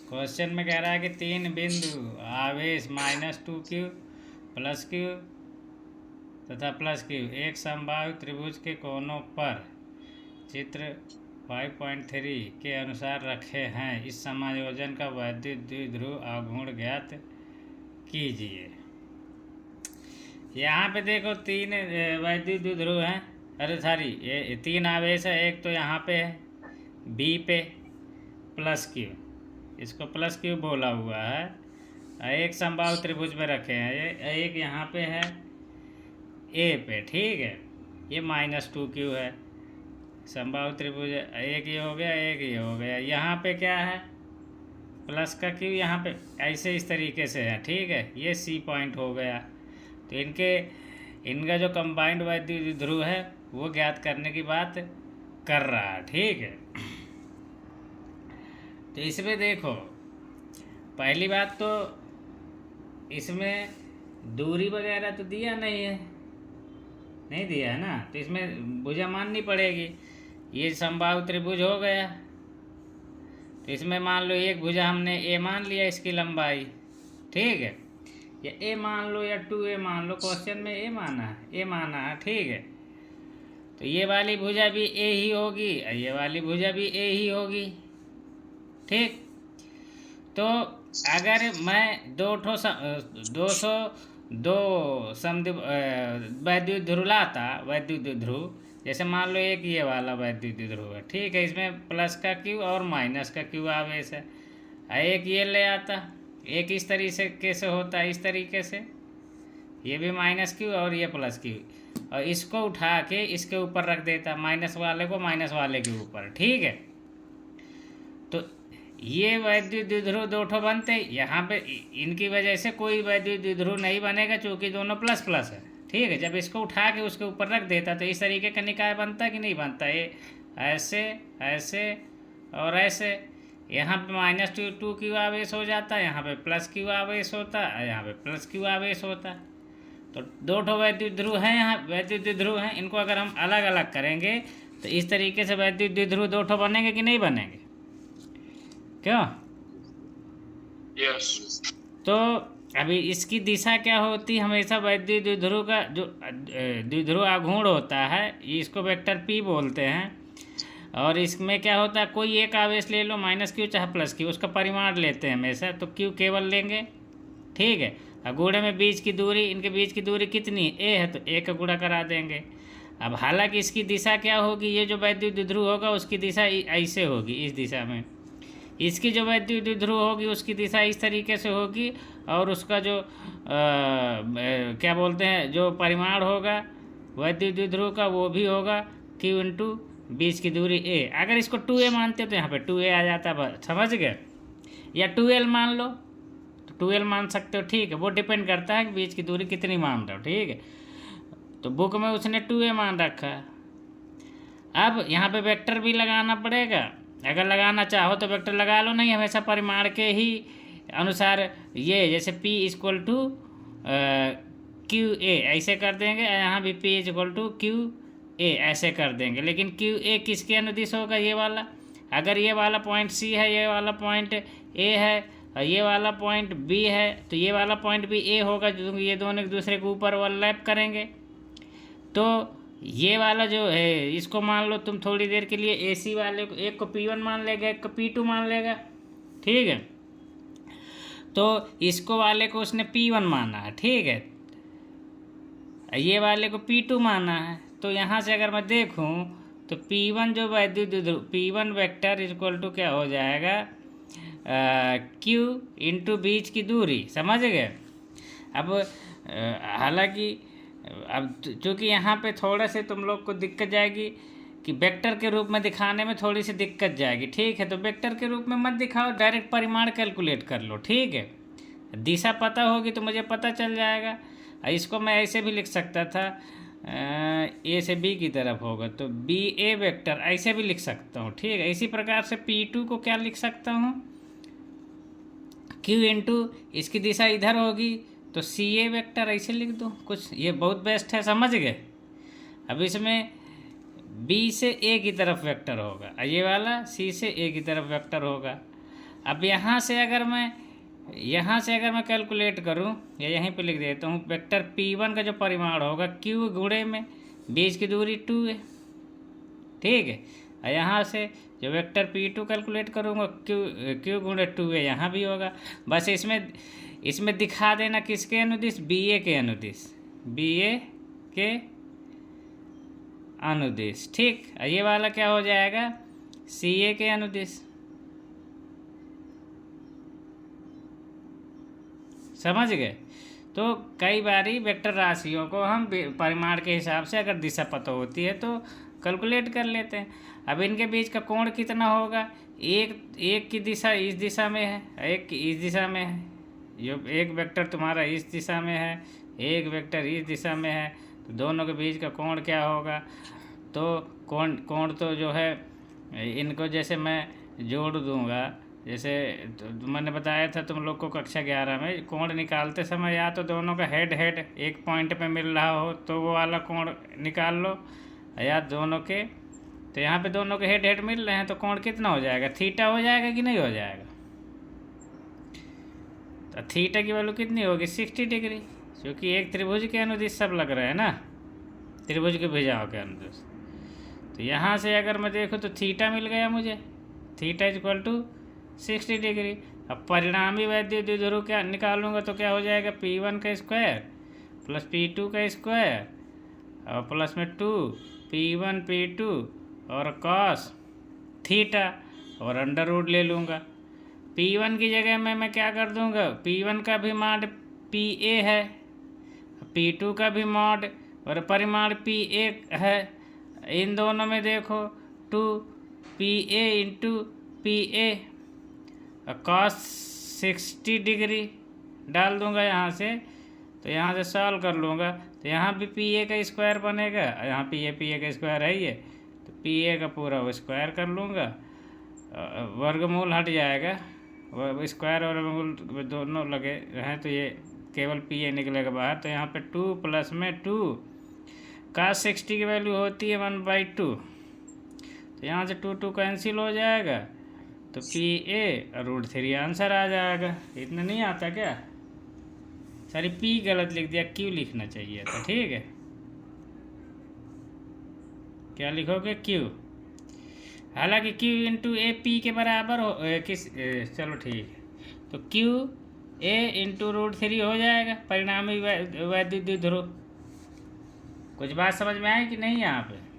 Question में कह रहा है कि 3 बिंदु आवेश -2q +q तथा +q एक समबाहु त्रिभुज के कोनों पर चित्र 5.3 के अनुसार रखे हैं। इस समायोजन का वैद्युत द्विध्रुव आघूर्ण ज्ञात कीजिए। यहाँ पे देखो 3 वैद्युत द्विध्रुव हैं, अरे सॉरी ये 3 आवेश है। एक तो यहाँ पे है बी पे +q, इसको +q बोला हुआ है। एक समबाहु त्रिभुज में रखे हैं। ये एक यहाँ पे है ए पे, ठीक है। ये -2q है, समबाहु त्रिभुज। एक ये हो गया, एक ये हो गया। यहाँ पे क्या है प्लस का q, यहाँ पे ऐसे इस तरीके से है, ठीक है। ये सी पॉइंट हो गया। तो इनका जो कंबाइंड वैद्युत ध्रुव है वो ज्ञात करने की बात कर रहा है, ठीक है। तो इसमें देखो पहली बात तो इसमें दूरी वगैरह तो दिया नहीं है, नहीं दिया है ना, तो इसमें भुजा माननी पड़ेगी। ये समबाहु त्रिभुज हो गया, तो इसमें मान लो एक भुजा हमने ए मान लिया, इसकी लंबाई, ठीक है। या ए मान लो या 2a मान लो, क्वेश्चन में ए माना है, ठीक है। तो ये वाली भुजा भी ए ही होगी और ये वाली भुजा भी ए ही होगी, ठीक। तो अगर मैं 202 वैद्युत ध्रुव लाता, वैद्युत ध्रुव जैसे मान लो एक ये वाला वैद्युत ध्रुव है, ठीक है। इसमें प्लस का क्यू और माइनस का क्यू आवेश है। एक ये ले आता, एक इस तरीके से होता है, इस तरीके से, ये भी -q और ये +q, और इसको उठा के इसके ऊपर रख देता, माइनस वाले को माइनस वाले के ऊपर, ठीक है। तो ये वैद्युत द्विध्रुव 2 ठो बनते, यहाँ पे इनकी वजह से कोई वैद्युत द्विध्रुव नहीं बनेगा क्योंकि दोनों प्लस प्लस है, ठीक है। जब इसको उठा के उसके ऊपर रख देता तो इस तरीके का निकाय बनता कि नहीं बनता, ये ऐसे ऐसे और ऐसे। यहाँ पे -2q आवेश हो जाता है, यहाँ पे +q आवेश होता है, यहाँ पे +q आवेश होता है। तो 2 ठो वैद्युत ध्रुव हैं, यहाँ वैद्युत द्विध्रुव हैं। इनको अगर हम अलग अलग करेंगे तो इस तरीके से वैद्युत द्विध्रुव 2 ठो बनेंगे कि नहीं बनेंगे, क्यों? यस। तो अभी इसकी दिशा क्या होती है, हमेशा वैद्युत द्विध्रुव का जो द्विध्रुव आघूर्ण होता है, इसको वेक्टर p बोलते हैं। और इसमें क्या होता है, कोई एक आवेश ले लो, -q चाहे +q, उसका परिमाण लेते हैं हमेशा, तो q केवल लेंगे, ठीक है। और गुणे में बीच की दूरी, इनके बीच की दूरी कितनी a है, तो a का गुणा करा देंगे। अब हालांकि इसकी दिशा क्या होगी, ये जो वैद्युत द्विध्रुव होगा उसकी दिशा ऐसे होगी, इस दिशा में। इसकी जो वैद्युत द्विध्रुव होगी उसकी दिशा इस तरीके से होगी, और उसका जो क्या बोलते हैं, जो परिमाण होगा वैद्युत द्विध्रुव का वो भी होगा q इंटू बीच की दूरी a। अगर इसको 2a मानते तो यहाँ पे 2a आ जाता, बस समझ गए। या 2l मान लो तो 2l मान सकते हो, ठीक है। वो डिपेंड करता है कि बीच की दूरी कितनी मान रहे हो, ठीक है। तो बुक में उसने 2a मान रखा है। अब यहाँ पे वेक्टर भी लगाना पड़ेगा, अगर लगाना चाहो तो वेक्टर लगा लो, नहीं हमेशा परिमाण के ही अनुसार, ये जैसे p = qa ऐसे कर देंगे, यहाँ भी p = qa ऐसे कर देंगे। लेकिन qa किसके अनुदिश होगा, ये वाला। अगर ये वाला पॉइंट c है, ये वाला पॉइंट a है और ये वाला पॉइंट b है, तो ये वाला पॉइंट भी a होगा, क्योंकि ये दोनों एक दूसरे के ऊपर ओवरलैप करेंगे। तो ये वाला जो है, इसको मान लो तुम थोड़ी देर के लिए AC वाले को, एक को P1 मान लेगा, एक को P2 मान लेगा, ठीक है। तो इसको वाले को उसने P1 माना है, ठीक है। ये वाले को P2 माना है। तो यहाँ से अगर मैं देखूँ तो P1 जो वैद्युत द्विध्रुव, P1 वेक्टर = क्या हो जाएगा, Q इंटू बीच की दूरी, समझ गए। अब हालांकि अब चूँकि यहाँ पे थोड़ा से तुम लोग को दिक्कत जाएगी कि वेक्टर के रूप में दिखाने में थोड़ी सी दिक्कत जाएगी, ठीक है। तो वेक्टर के रूप में मत दिखाओ, डायरेक्ट परिमाण कैलकुलेट कर लो, ठीक है। दिशा पता होगी तो मुझे पता चल जाएगा। इसको मैं ऐसे भी लिख सकता था, ए से बी की तरफ होगा तो BA वेक्टर ऐसे भी लिख सकता हूँ, ठीक है। इसी प्रकार से P2 को क्या लिख सकता हूँ, Q इंटू इसकी दिशा इधर होगी तो CA वेक्टर ऐसे लिख दो कुछ, ये बहुत बेस्ट है, समझ गए। अब इसमें B से A की तरफ वेक्टर होगा, ये वाला C से A की तरफ वेक्टर होगा। अब यहाँ से अगर मैं कैलकुलेट करूँ या यहीं पे लिख देता हूँ, वेक्टर P1 का जो परिमाण होगा Q गुणे में बीच की दूरी 2 है, ठीक है। और यहाँ से जो वेक्टर P2 कैलकुलेट करूँगा Q गुणे 2 है, यहाँ भी होगा। बस इसमें दिखा देना किसके अनुदिश, BA के अनुदिश, BA के अनुदिश, ठीक। ये वाला क्या हो जाएगा, CA के अनुदिश। समझ गए। तो कई बारी वेक्टर राशियों को हम परिमाण के हिसाब से अगर दिशा पता होती है तो कैलकुलेट कर लेते हैं। अब इनके बीच का कोण कितना होगा, एक की दिशा इस दिशा में है, एक इस दिशा में है। जो एक वेक्टर तुम्हारा इस दिशा में है, एक वेक्टर इस दिशा में है, तो दोनों के बीच का कोण क्या होगा। तो कोण तो जो है, इनको जैसे मैं जोड़ दूंगा, जैसे तो मैंने बताया था तुम लोग को कक्षा 11 में, कोण निकालते समय या तो दोनों का हेड एक पॉइंट पे मिल रहा हो तो वो वाला कोण निकाल लो, या दोनों के, तो यहाँ पे दोनों के हेड मिल रहे हैं तो कोण कितना हो जाएगा, थीटा हो जाएगा कि नहीं हो जाएगा। तो थीटा की वैल्यू कितनी होगी, 60 डिग्री, क्योंकि एक त्रिभुज के अनुदिश सब लग रहे हैं ना, त्रिभुज के भुजाओं के अनुदिश। तो यहाँ से अगर मैं देखूँ तो थीटा मिल गया मुझे, थीटा इक्वल टू 60 डिग्री। अब परिणामी वैद्युत द्विध्रुव क्या निकालूंगा तो क्या हो जाएगा, P1 का स्क्वायर प्लस P2 का स्क्वायर और प्लस में 2 P1 P2 और कॉस थीटा और अंडर रूट ले लूँगा। P1 की जगह में मैं क्या कर दूँगा, P1 का भी मॉड PA है, P2 का भी मॉड और परिमाण PA है। इन दोनों में देखो 2 PA into PA cos 60 degree डाल दूंगा यहाँ से, तो यहाँ से सॉल्व कर लूँगा तो यहाँ भी PA का स्क्वायर बनेगा, यहाँ PA का स्क्वायर है ये, तो PA का पूरा वो स्क्वायर कर लूँगा, वर्गमूल हट जाएगा, स्क्वायर और वर्गमूल दोनों लगे हैं तो ये केवल PA निकलेगा बाहर। तो यहाँ पे 2 प्लस में 2 cos 60 की वैल्यू होती है 1/2, तो यहाँ से 2 कैंसिल हो जाएगा, तो PA √3 आंसर आ जाएगा। इतना नहीं आता क्या, सॉरी P गलत लिख दिया, Q लिखना चाहिए था, ठीक है। क्या लिखोगे, Q, हालांकि Q इंटू A P के बराबर हो चलो ठीक है, तो Q A इंटू √3 हो जाएगा परिणामी वैद्युत द्विध्रुव। कुछ बात समझ में आई कि नहीं। यहाँ पे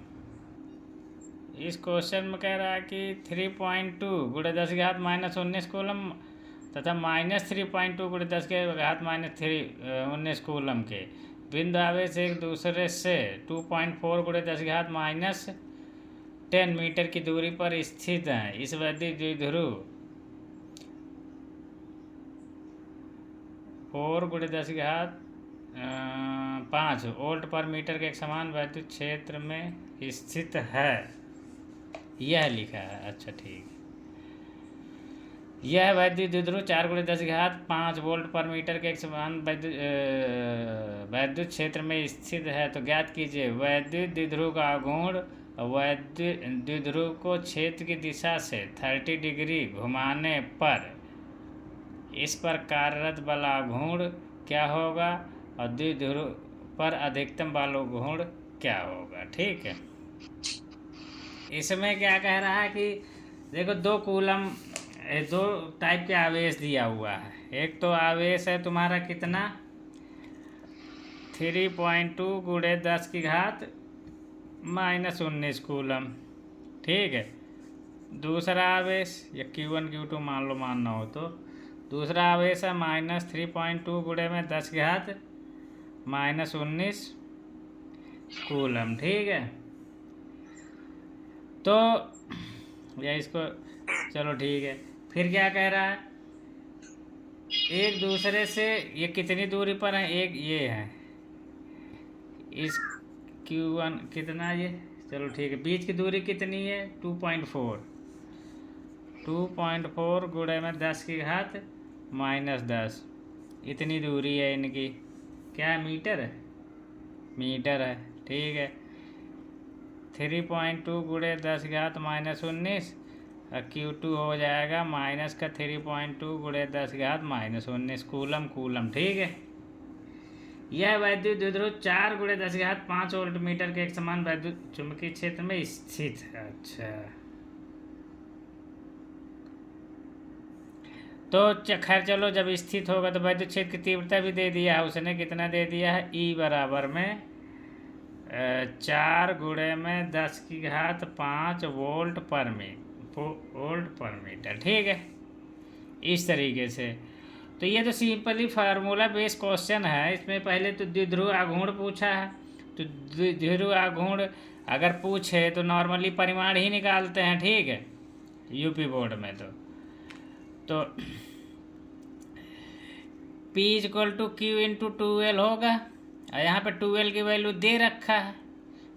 इस क्वेश्चन में कह रहा है कि 3.2 गुणे 10⁻⁻19 कूलम तथा -3.2 गुणे 10⁻⁻19 कूलम के बिंदु आवेश एक दूसरे से 2.4 गुणे 10⁻10 मीटर की दूरी पर स्थित हैं। इस वैद्युत द्विध्रुव 4 गुणे 10⁻5 वोल्ट पर मीटर के एक समान वैद्युत क्षेत्र में स्थित है, यह लिखा है। अच्छा ठीक, यह वैद्युत द्विध्रुव 4 गुणे 10⁻5 वोल्ट पर मीटर के एक समान वैद्युत क्षेत्र में स्थित है। तो ज्ञात कीजिए वैद्युत द्विध्रुव का आघूर्ण वैद्युत द्विध्रुव को क्षेत्र की दिशा से 30 डिग्री घुमाने पर इस पर कार्यरत बल आघूर्ण क्या होगा और द्विध्रुव पर अधिकतम बल आघूर्ण क्या होगा, ठीक है। इसमें क्या कह रहा है कि देखो दो टाइप के आवेश दिया हुआ है। एक तो आवेश है तुम्हारा कितना 3.2 गुणे 10⁻⁻19 कूलम, ठीक है। दूसरा आवेश या Q1 Q2 मान लो, मानना हो तो दूसरा आवेश है -3.2 गुणे में 10⁻⁻19 कूलम, ठीक है। तो या इसको चलो ठीक है, फिर क्या कह रहा है, एक दूसरे से ये कितनी दूरी पर है, एक ये है इस Q1 कितना ये, चलो ठीक है, बीच की दूरी कितनी है 2.4 गुणे में 10⁻⁻10 इतनी दूरी है इनकी, क्या है मीटर है, मीटर है, ठीक है। 3.2 गुणे 10⁻⁻19 Q2 हो जाएगा माइनस का 3.2 गुणे 10⁻−19 कूलम कूलम। ठीक है, यह वैद्युत द्विध्रुव 4 गुणे 10⁵ वोल्ट मीटर के एक समान वैद्युत चुंबकीय क्षेत्र में स्थित है। अच्छा, तो खैर चलो, जब स्थित होगा तो वैद्युत क्षेत्र की तीव्रता भी दे दिया है उसने। कितना दे दिया है? E बराबर में 4 गुणे में 10⁵ वोल्ट पर मीटर। ठीक है, इस तरीके से। तो ये तो सिंपली फार्मूला बेस्ड क्वेश्चन है। इसमें पहले तो द्विध्रुव आघूर्ण पूछा है, तो द्विध्रुव आघूर्ण अगर पूछे तो नॉर्मली परिमाण ही निकालते हैं। ठीक है, यूपी बोर्ड में तो P = Q × 2L होगा, और यहाँ पे 2L की वैल्यू दे रखा है।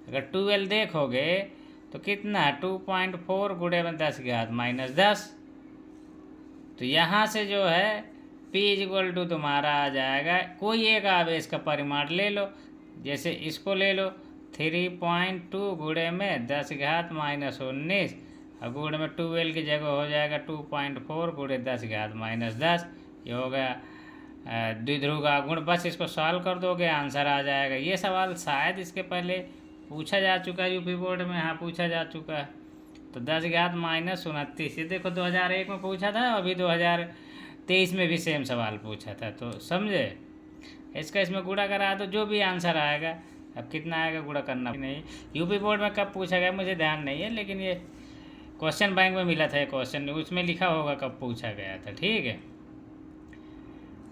अगर 2L देखोगे तो कितना 2.4 गुणे में 10⁻−10। तो यहाँ से जो है P = तुम्हारा आ जाएगा, कोई एक आवेश का परिमाण ले लो, जैसे इसको ले लो 3.2 गुणे में 10⁻−19 और गुणे में 2L की जगह हो जाएगा 2.4 गुणे 10⁻−10। ये हो गया द्विध्रुव का गुण। बस इसको सॉल्व कर दोगे, आंसर आ जाएगा। ये सवाल शायद इसके पहले पूछा जा चुका है यूपी बोर्ड में। हाँ, पूछा जा चुका है। तो 10⁻−29 ये देखो 2001 में पूछा था, अभी 2023 में भी सेम सवाल पूछा था। तो समझे, इसका इसमें गुणा करा तो जो भी आंसर आएगा। अब कितना आएगा गुणा करना नहीं, यूपी बोर्ड में कब पूछा गया मुझे ध्यान नहीं है, लेकिन ये क्वेश्चन बैंक में मिला था ये क्वेश्चन, उसमें लिखा होगा कब पूछा गया था। ठीक है,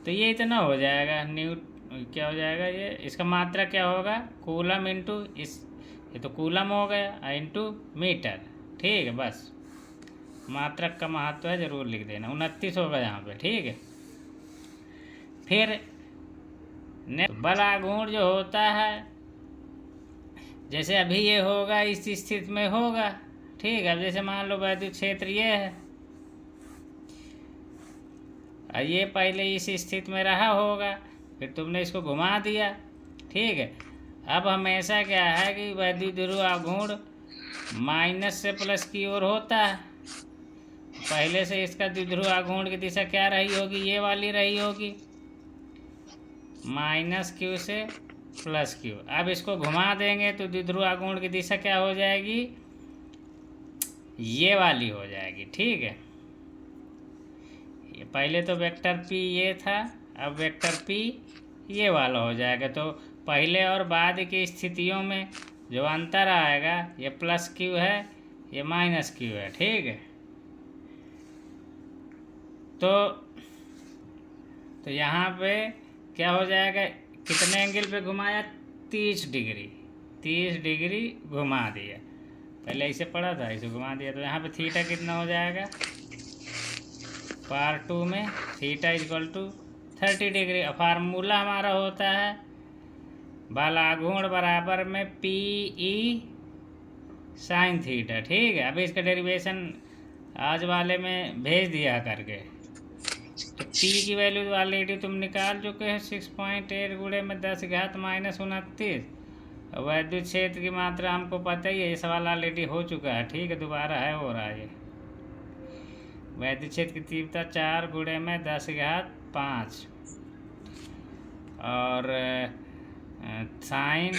तो ये इतना हो जाएगा। क्या हो जाएगा ये, इसका मात्रा क्या होगा? कूलम इंटू ये तो कूलम हो गया इंटू मीटर। ठीक है, बस मात्रक का महत्व है, जरूर लिख देना। 29 होगा यहाँ पे। ठीक है, फिर बल आघूर्ण जो होता है, जैसे अभी ये होगा इस स्थिति में होगा। ठीक है, अब जैसे मान लो वैद्युत क्षेत्र ये है, ये पहले इस स्थिति में रहा होगा, फिर तुमने इसको घुमा दिया। ठीक है, अब हमेशा क्या है कि वैद्युत ध्रुव आघूर्ण माइनस से प्लस की ओर होता है। पहले से इसका द्विध्रुव आघूर्ण की दिशा क्या रही होगी? ये वाली रही होगी, -Q से +Q। अब इसको घुमा देंगे तो द्विध्रुव आघूर्ण की दिशा क्या हो जाएगी? ये वाली हो जाएगी। ठीक है, ये पहले तो वेक्टर P ये था, अब वेक्टर P ये वाला हो जाएगा। तो पहले और बाद की स्थितियों में जो अंतर आएगा, ये +Q है, ये -Q है। ठीक है, तो यहाँ पे क्या हो जाएगा? कितने एंगल पे घुमाया? 30 डिग्री घुमा दिया। पहले इसे पढ़ा था, इसे घुमा दिया। तो यहाँ पे थीटा कितना हो जाएगा? पार्ट 2 में थीटा = 30 डिग्री। फार्मूला हमारा होता है बल आघूर्ण बराबर में PE sin थीटा। ठीक है, अभी इसका डेरिवेशन आज वाले में भेज दिया करके। तो P की वैल्यू ऑलरेडी तुम निकाल चुके हैं, 6.8 गुणे में 10⁻−29। वैद्युत क्षेत्र की मात्रा हमको पता ही है, ये सवाल ऑलरेडी हो चुका है। ठीक है, दोबारा है हो रहा है ये। वैद्युत क्षेत्र की तीव्रता 4 गुणे में 10⁵ और साइन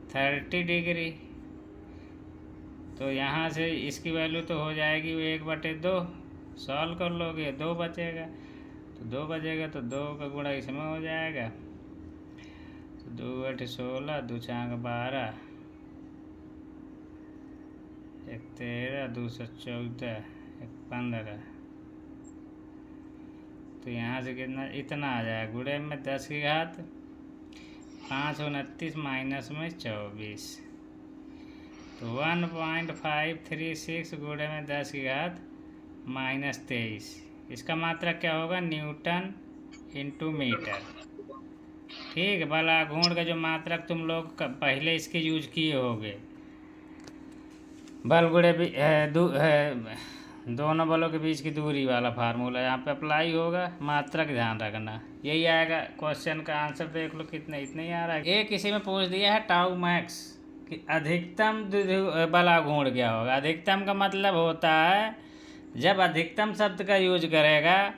30 डिग्री। तो यहाँ से इसकी वैल्यू तो हो जाएगी 1/2। सॉल्व कर लोगे 2 बचेगा, तो 2 बचेगा तो 2 का गुणा इसमें हो जाएगा। तो 2 × 8 = 16, 2 × 4 = 12, 1 × 13, 2 × 14, 1 × 15। तो यहाँ से कितना इतना आ जाएगा गुणे में 10⁵ 5 × 29 माइनस में 24। तो 1.536 गुणे में 10⁻−23। इसका मात्रक क्या होगा? Newton × metre. ठीक है, बल आघूर्ण का जो मात्रक तुम लोग पहले इसके यूज किए होगे, बल गुणे दोनों बलों के बीच की दूरी वाला फार्मूला यहाँ पे अप्लाई होगा। मात्रक ध्यान रखना, यही आएगा। क्वेश्चन का आंसर देख लो, कितना इतना ही आ रहा है। एक किसी में पूछ दिया है टाउ मैक्स कि अधिकतम बला घूर्ण क्या होगा। अधिकतम का मतलब होता है जब अधिकतम शब्द का यूज करेगा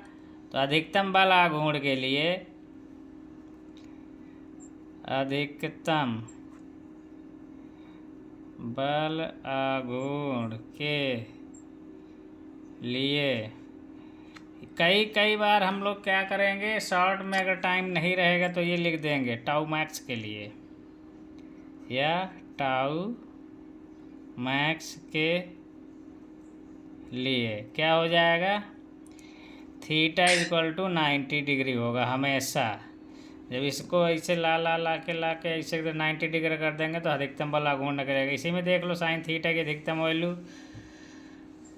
तो अधिकतम बल आघूर्ण के लिए, अधिकतम बल आघूर्ण के लिए कई बार हम लोग क्या करेंगे, शॉर्ट में अगर टाइम नहीं रहेगा तो ये लिख देंगे टाउ मैक्स के लिए, या टाउ मैक्स के लिए क्या हो जाएगा, थीटा इक्वल टू 90 डिग्री होगा हमेशा। जब इसको ऐसे ला के ऐसे 90 डिग्री कर देंगे तो अधिकतम बल आघूर्ण करेगा। इसी में देख लो साइन थीटा की अधिकतम वैल्यू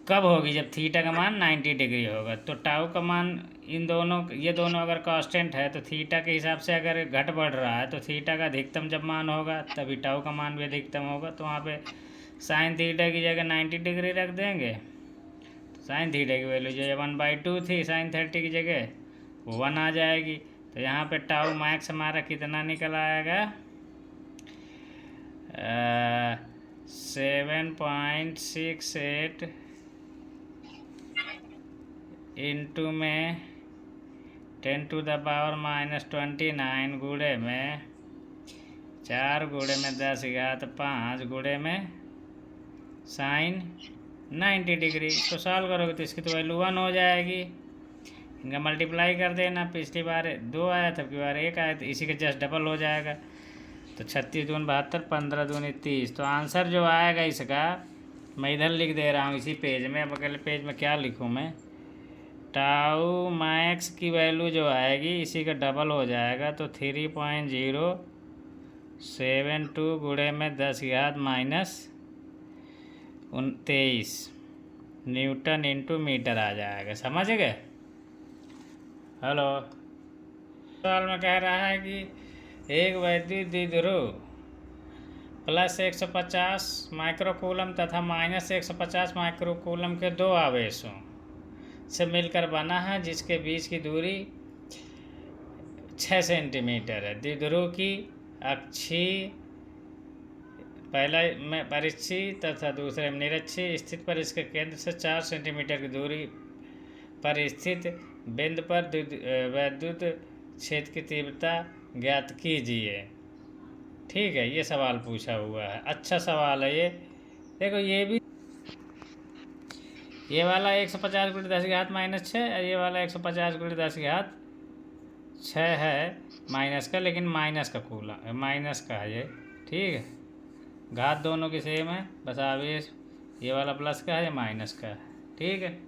कब होगी, जब थीटा का मान 90 डिग्री होगा। तो टाउ का मान इन दोनों, ये दोनों अगर कांस्टेंट है तो थीटा के हिसाब से अगर घट बढ़ रहा है तो थीटा का अधिकतम जब मान होगा तभी टाउ का मान भी अधिकतम होगा। तो वहाँ पे साइन थीटा की जगह 90 डिग्री रख देंगे, तो साइन थीटा की वैल्यू जो 1/2 थी साइन 30 की जगह वो 1 आ जाएगी। तो यहाँ पे टाउ मैक्स हमारा कितना निकल आएगा, 7.68 इंटू में 10⁻⁻29 गुणे में 4 गुणे में 10⁻5 गुणे में साइन 90 डिग्री। इसको सॉल्व करोगे तो इसकी तो वैल्यू 1 हो जाएगी। इनका मल्टीप्लाई कर देना, पिछली बार 2 आया था, की बार 1 आया, तो इसी का जस्ट डबल हो जाएगा। तो 36 दूनी 72, 15 दूनी 30। तो आंसर जो आएगा इसका मैं इधर लिख दे रहा हूँ इसी पेज में। अब अगले पेज में क्या लिखूँ मैं, टाउ मैक्स की वैल्यू जो आएगी इसी का डबल हो जाएगा। तो 3.072 गुणे में 10⁻⁻29 न्यूटन इंटू मीटर आ जाएगा। समझ गए। हेलो, सवाल में कह रहा है कि एक वैद्युत द्विध्रुव प्लस 150 माइक्रोकूलम तथा माइनस 150 माइक्रोकूलम के दो आवेशों से मिलकर बना है जिसके बीच की दूरी 6 सेंटीमीटर है। द्विध्रुव की अक्षीय, पहला में परिक्षीय तथा दूसरे में निरक्षीय स्थिति पर इसके केंद्र से 4 सेंटीमीटर की दूरी पर स्थित बिंदु पर वैद्युत क्षेत्र की तीव्रता ज्ञात कीजिए। ठीक है, ये सवाल पूछा हुआ है, अच्छा सवाल है ये। देखो ये भी, ये वाला 150 × 10⁻⁻6 और ये वाला 150 × 10⁻6 है माइनस का, लेकिन माइनस का कूलम, माइनस का है ये। ठीक है, घात दोनों की सेम है, बस आवेश ये वाला प्लस का है, ये माइनस का है। ठीक है,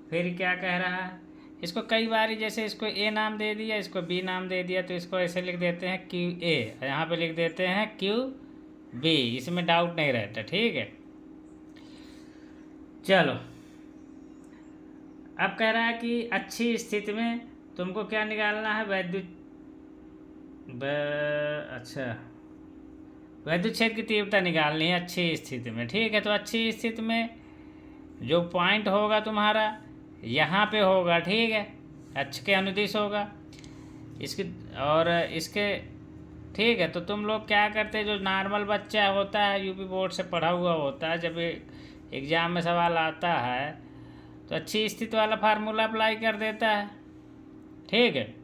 फिर क्या कह रहा है, इसको कई बार जैसे इसको ए नाम दे दिया, इसको बी नाम दे दिया, तो इसको ऐसे लिख देते हैं क्यू ए, यहाँ पे लिख देते हैं क्यू बी, इसमें डाउट नहीं रहता। ठीक है, चलो अब कह रहा है कि अच्छी स्थिति में तुमको क्या निकालना है, वैद्युत क्षेत्र की तीव्रता निकालनी है अच्छी स्थिति में। ठीक है, तो अच्छी स्थिति में जो पॉइंट होगा तुम्हारा यहाँ पे होगा। ठीक है, अक्ष के अनुदिश होगा इसकी और इसके। ठीक है, तो तुम लोग क्या करते, जो नॉर्मल बच्चा होता है यूपी बोर्ड से पढ़ा हुआ होता है, जब एग्ज़ाम में सवाल आता है तो अच्छी स्थिति वाला फार्मूला अप्लाई कर देता है। ठीक है,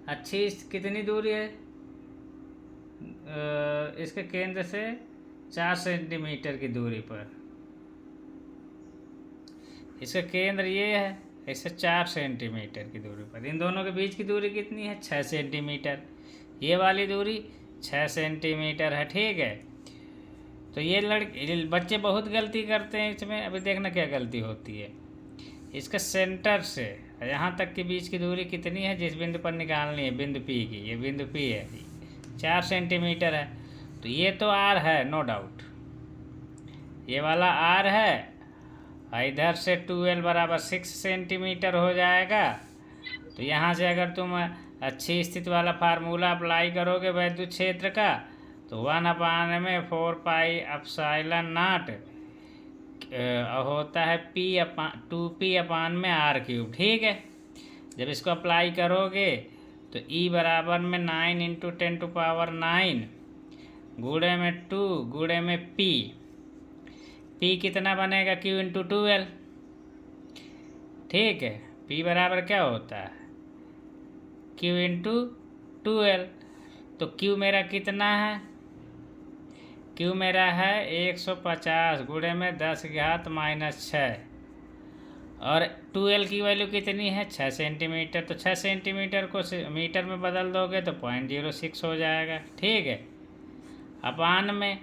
अच्छी कितनी दूरी है, इसके केंद्र से 4 सेंटीमीटर की दूरी पर, इसका केंद्र ये है, इससे 4 सेंटीमीटर की दूरी पर। इन दोनों के बीच की दूरी कितनी है, 6 सेंटीमीटर। ये वाली दूरी 6 सेंटीमीटर है। ठीक है, तो ये बच्चे बहुत गलती करते हैं इसमें। अभी देखना क्या गलती होती है, इसका सेंटर से यहाँ तक के बीच की दूरी कितनी है, जिस बिंदु पर निकालनी है, बिंदु पी की, ये बिंदु पी है, 4 सेंटीमीटर है। तो ये तो आर है, नो डाउट, ये वाला आर है। इधर से 2L = 6 सेंटीमीटर हो जाएगा। तो यहाँ से अगर तुम अच्छी स्थिति वाला फार्मूला अप्लाई करोगे वैद्युत क्षेत्र का, तो 1/4πε0 होता है P/2P/r³। ठीक है, जब इसको अप्लाई करोगे तो E = 9 × 10⁻⁹ गुणे में 2 गुणे में P, P कितना बनेगा Q इंटू 12, ठीक है। P बराबर क्या होता है Q इंटू 12। तो Q मेरा कितना है, Q मेरा है 150 गुणे में 10⁻⁻6, और 12 की वैल्यू कितनी है 6 सेंटीमीटर। तो 6 सेंटीमीटर को मीटर में बदल दोगे तो 0.06 हो जाएगा, ठीक है। अपान में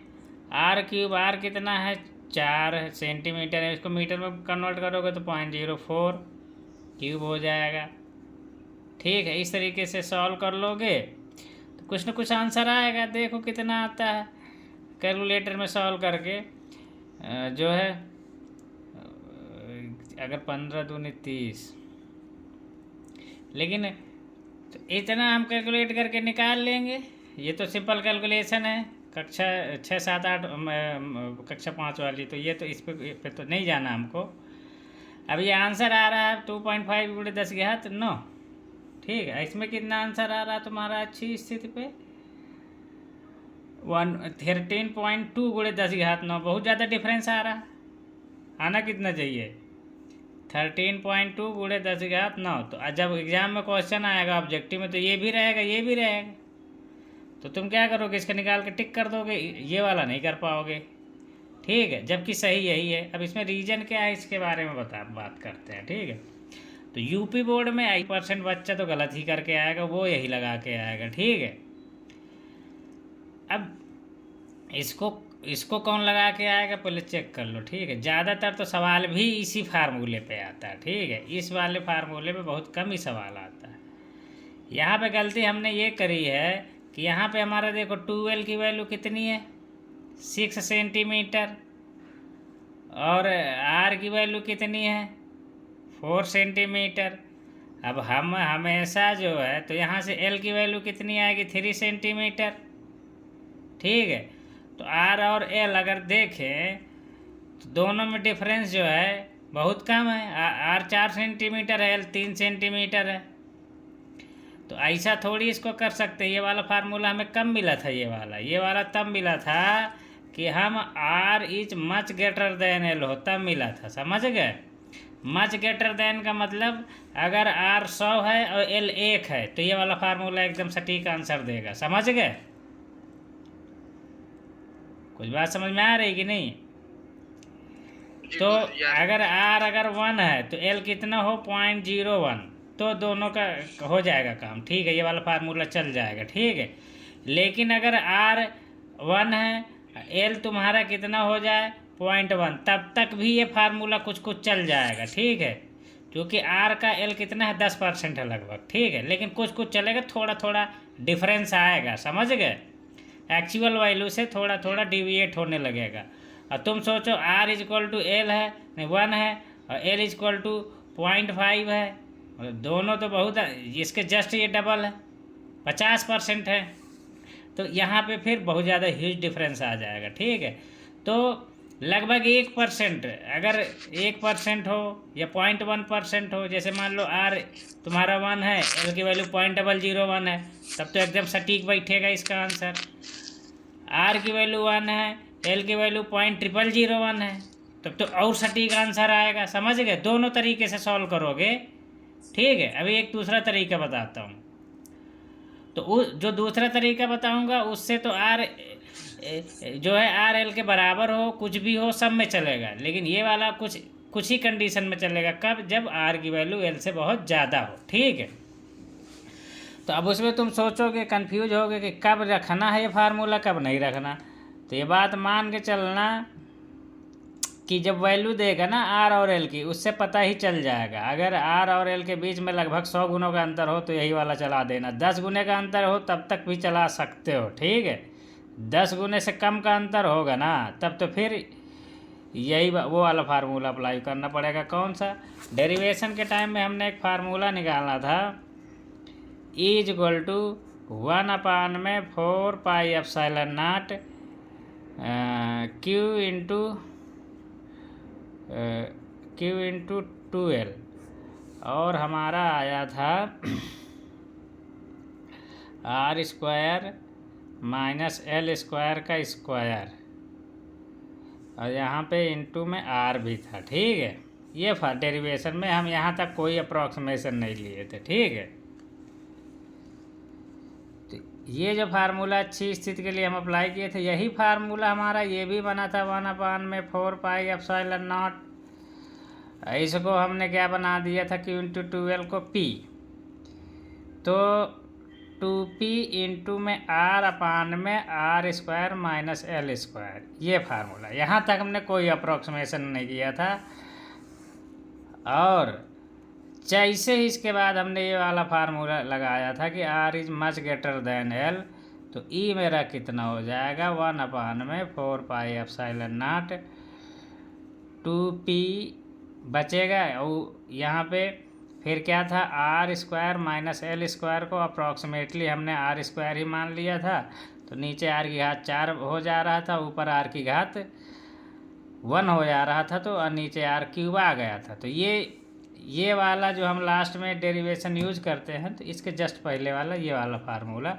r³ r कितना है 4 सेंटीमीटर है, इसको मीटर में कन्वर्ट करोगे तो 0.04 क्यूब हो जाएगा, ठीक है। इस तरीके से सॉल्व कर लोगे तो कुछ न कुछ आंसर आएगा। देखो कितना आता है कैलकुलेटर में सॉल्व करके, जो है अगर 15 दूनी 30, लेकिन तो इतना हम कैलकुलेट करके निकाल लेंगे। ये तो सिंपल कैलकुलेशन है, कक्षा 6, 7, 8 कक्षा 5 वाली। तो ये तो इस पे तो नहीं जाना हमको। अब ये आंसर आ रहा है 2.5 गुणे 10⁻9, ठीक है। इसमें कितना आंसर आ रहा है तुम्हारा अच्छी स्थिति पे 13.2 गुणे 10⁻9, बहुत ज़्यादा डिफरेंस आ रहा है। आना कितना चाहिए 13.2 गुणे 10⁻9। तो जब एग्जाम में क्वेश्चन आएगा ऑब्जेक्टिव में तो ये भी रहेगा ये भी रहेगा, तो तुम क्या करोगे इसका निकाल के टिक कर दोगे, ये वाला नहीं कर पाओगे, ठीक है। जबकि सही यही है। अब इसमें रीजन क्या है इसके बारे में बात करते हैं, ठीक है। तो यूपी बोर्ड में 1% बच्चा तो गलत ही करके आएगा, वो यही लगा के आएगा, ठीक है। अब इसको कौन लगा के आएगा पहले चेक कर लो, ठीक है। ज़्यादातर तो सवाल भी इसी फार्मूले पे आता है, ठीक है। इस वाले फार्मूले पे बहुत कम ही सवाल आता है। यहाँ पे गलती हमने ये करी है कि यहाँ पे हमारा देखो 12 की वैल्यू कितनी है 6 सेंटीमीटर, और r की वैल्यू कितनी है 4 सेंटीमीटर। अब हम हमेशा जो है तो यहाँ से l की वैल्यू कितनी आएगी 3 सेंटीमीटर, ठीक है। तो r और l अगर देखें तो दोनों में डिफरेंस जो है बहुत कम है। r 4 सेंटीमीटर है, l 3 सेंटीमीटर है। तो ऐसा थोड़ी इसको कर सकते। ये वाला फार्मूला हमें कब मिला था, ये वाला तब मिला था कि हम r is much greater then l हो, तब मिला था, समझ गए। मच ग्रेटर देन का मतलब अगर r 100 है और l 1 है तो ये वाला फार्मूला एकदम सटीक आंसर देगा, समझ गए। कुछ बात समझ में आ रही कि नहीं। तो अगर r 1 है तो l कितना हो 0.01, तो दोनों का हो जाएगा काम, ठीक है। ये वाला फार्मूला चल जाएगा, ठीक है। लेकिन अगर r 1 है l तुम्हारा कितना हो जाए 0.1, तब तक भी ये फार्मूला कुछ चल जाएगा, ठीक है। क्योंकि r का l कितना है 10% है लगभग, ठीक है। लेकिन कुछ चलेगा, थोड़ा थोड़ा डिफरेंस आएगा, समझ गए। एक्चुअल वैल्यू से थोड़ा थोड़ा डिविएट होने लगेगा। और तुम सोचो r इक्वल टू l है नहीं 1 है और l इक्वल टू 0.5 है, दोनों तो बहुत, इसके जस्ट ये डबल है 50% है। तो यहाँ पे फिर बहुत ज़्यादा ह्यूज डिफरेंस आ जाएगा, ठीक है। तो लगभग 1%, अगर 1% हो या 0.1% हो, जैसे मान लो r तुम्हारा 1 है, l की वैल्यू 0.001 है, तब तो एकदम सटीक बैठेगा इसका आंसर। r की वैल्यू 1 है, l की वैल्यू 0.001 है, तब तो और सटीक आंसर आएगा, समझ गए। दोनों तरीके से सॉल्व करोगे, ठीक है। अभी एक दूसरा तरीका बताता हूँ। तो जो दूसरा तरीका बताऊँगा उससे तो r जो है r l के बराबर हो, कुछ भी हो, सब में चलेगा। लेकिन ये वाला कुछ ही कंडीशन में चलेगा, कब, जब r की वैल्यू l से बहुत ज़्यादा हो, ठीक है। तो अब उसमें तुम सोचोगे, कंफ्यूज होगे कि कब रखना है ये फार्मूला, कब नहीं रखना। तो ये बात मान के चलना कि जब वैल्यू देगा ना r और l की, उससे पता ही चल जाएगा। अगर r और l के बीच में लगभग 100 गुणों का अंतर हो तो यही वाला चला देना। 10 गुने का अंतर हो तब तक भी चला सकते हो, ठीक है। 10 गुने से कम का अंतर होगा ना, तब तो फिर यही वो वाला फार्मूला अप्लाई करना पड़ेगा। कौन सा, डेरिवेशन के टाइम में हमने एक फार्मूला निकालना था, E equal to 1/4πε0 Q into 2L, और हमारा आया था r² माइनस एल स्क्वायर का स्क्वायर, और यहाँ पे इनटू में आर भी था। ठीक है, ये डेरिवेशन में हम यहाँ तक कोई अप्रॉक्सीमेशन नहीं लिए थे। ठीक है, तो ये जो फार्मूला अच्छी स्थिति के लिए हम अप्लाई किए थे, यही फार्मूला हमारा ये भी बना था 1/4πε0। इसको हमने क्या बना दिया था, Q इंटू 2L को P, तो 2P इंटू में R अपान में R square minus L square, ये फार्मूला। यहाँ तक हमने कोई अप्रोक्सीमेशन नहीं किया था। और जैसे ही इसके बाद हमने ये वाला फार्मूला लगाया था कि R is much greater then L, तो E मेरा कितना हो जाएगा, 1/4πε0 2P बचेगा। और यहाँ पे फिर क्या था, R square minus L square को अप्रॉक्सीमेटली हमने R स्क्वायर ही मान लिया था, तो नीचे R की घात 4 हो जा रहा था, ऊपर R की घात 1 हो जा रहा था, तो नीचे R क्यूब आ गया था। तो ये वाला जो हम लास्ट में डेरिवेशन यूज करते हैं, तो इसके जस्ट पहले वाला ये वाला फार्मूला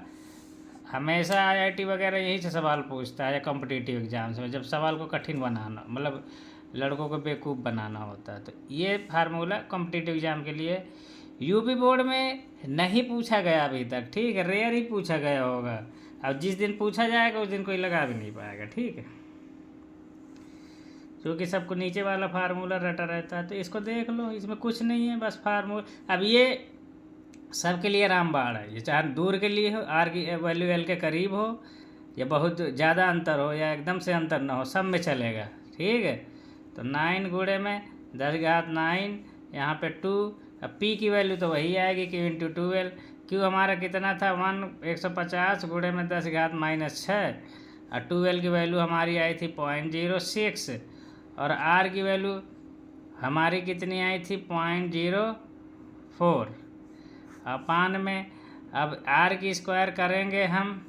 हमेशा IIT वगैरह यही से सवाल पूछता है, या कॉम्पिटिटिव एग्जाम्स में जब सवाल को कठिन बनाना, मतलब लड़कों को बेवकूफ़ बनाना होता है, तो ये फार्मूला कॉम्पिटिटिव एग्जाम के लिए यूपी बोर्ड में नहीं पूछा गया अभी तक। ठीक है, रेयर ही पूछा गया होगा। अब जिस दिन पूछा जाएगा उस दिन कोई लगा भी नहीं पाएगा। ठीक है, क्योंकि सबको नीचे वाला फार्मूला रटा रहता है। तो इसको देख लो, इसमें कुछ नहीं है, बस फार्मूला। अब ये सबके लिए रामबाण है, ये चाहे दूर के लिए हो, R की वैल्यू L के करीब हो, या बहुत ज़्यादा अंतर हो, या एकदम से अंतर ना हो, सब में चलेगा। ठीक है, तो 9 गुणे में 10⁹, यहाँ पे 2, अब P की वैल्यू तो वही आएगी, Q इंटू 2L। Q हमारा कितना था, 150 गुणे में 10⁻⁻6, और 2L की वैल्यू हमारी आई थी 0.06, और R की वैल्यू हमारी कितनी आई थी, 0.04 अपान में। अब R की स्क्वायर करेंगे हम,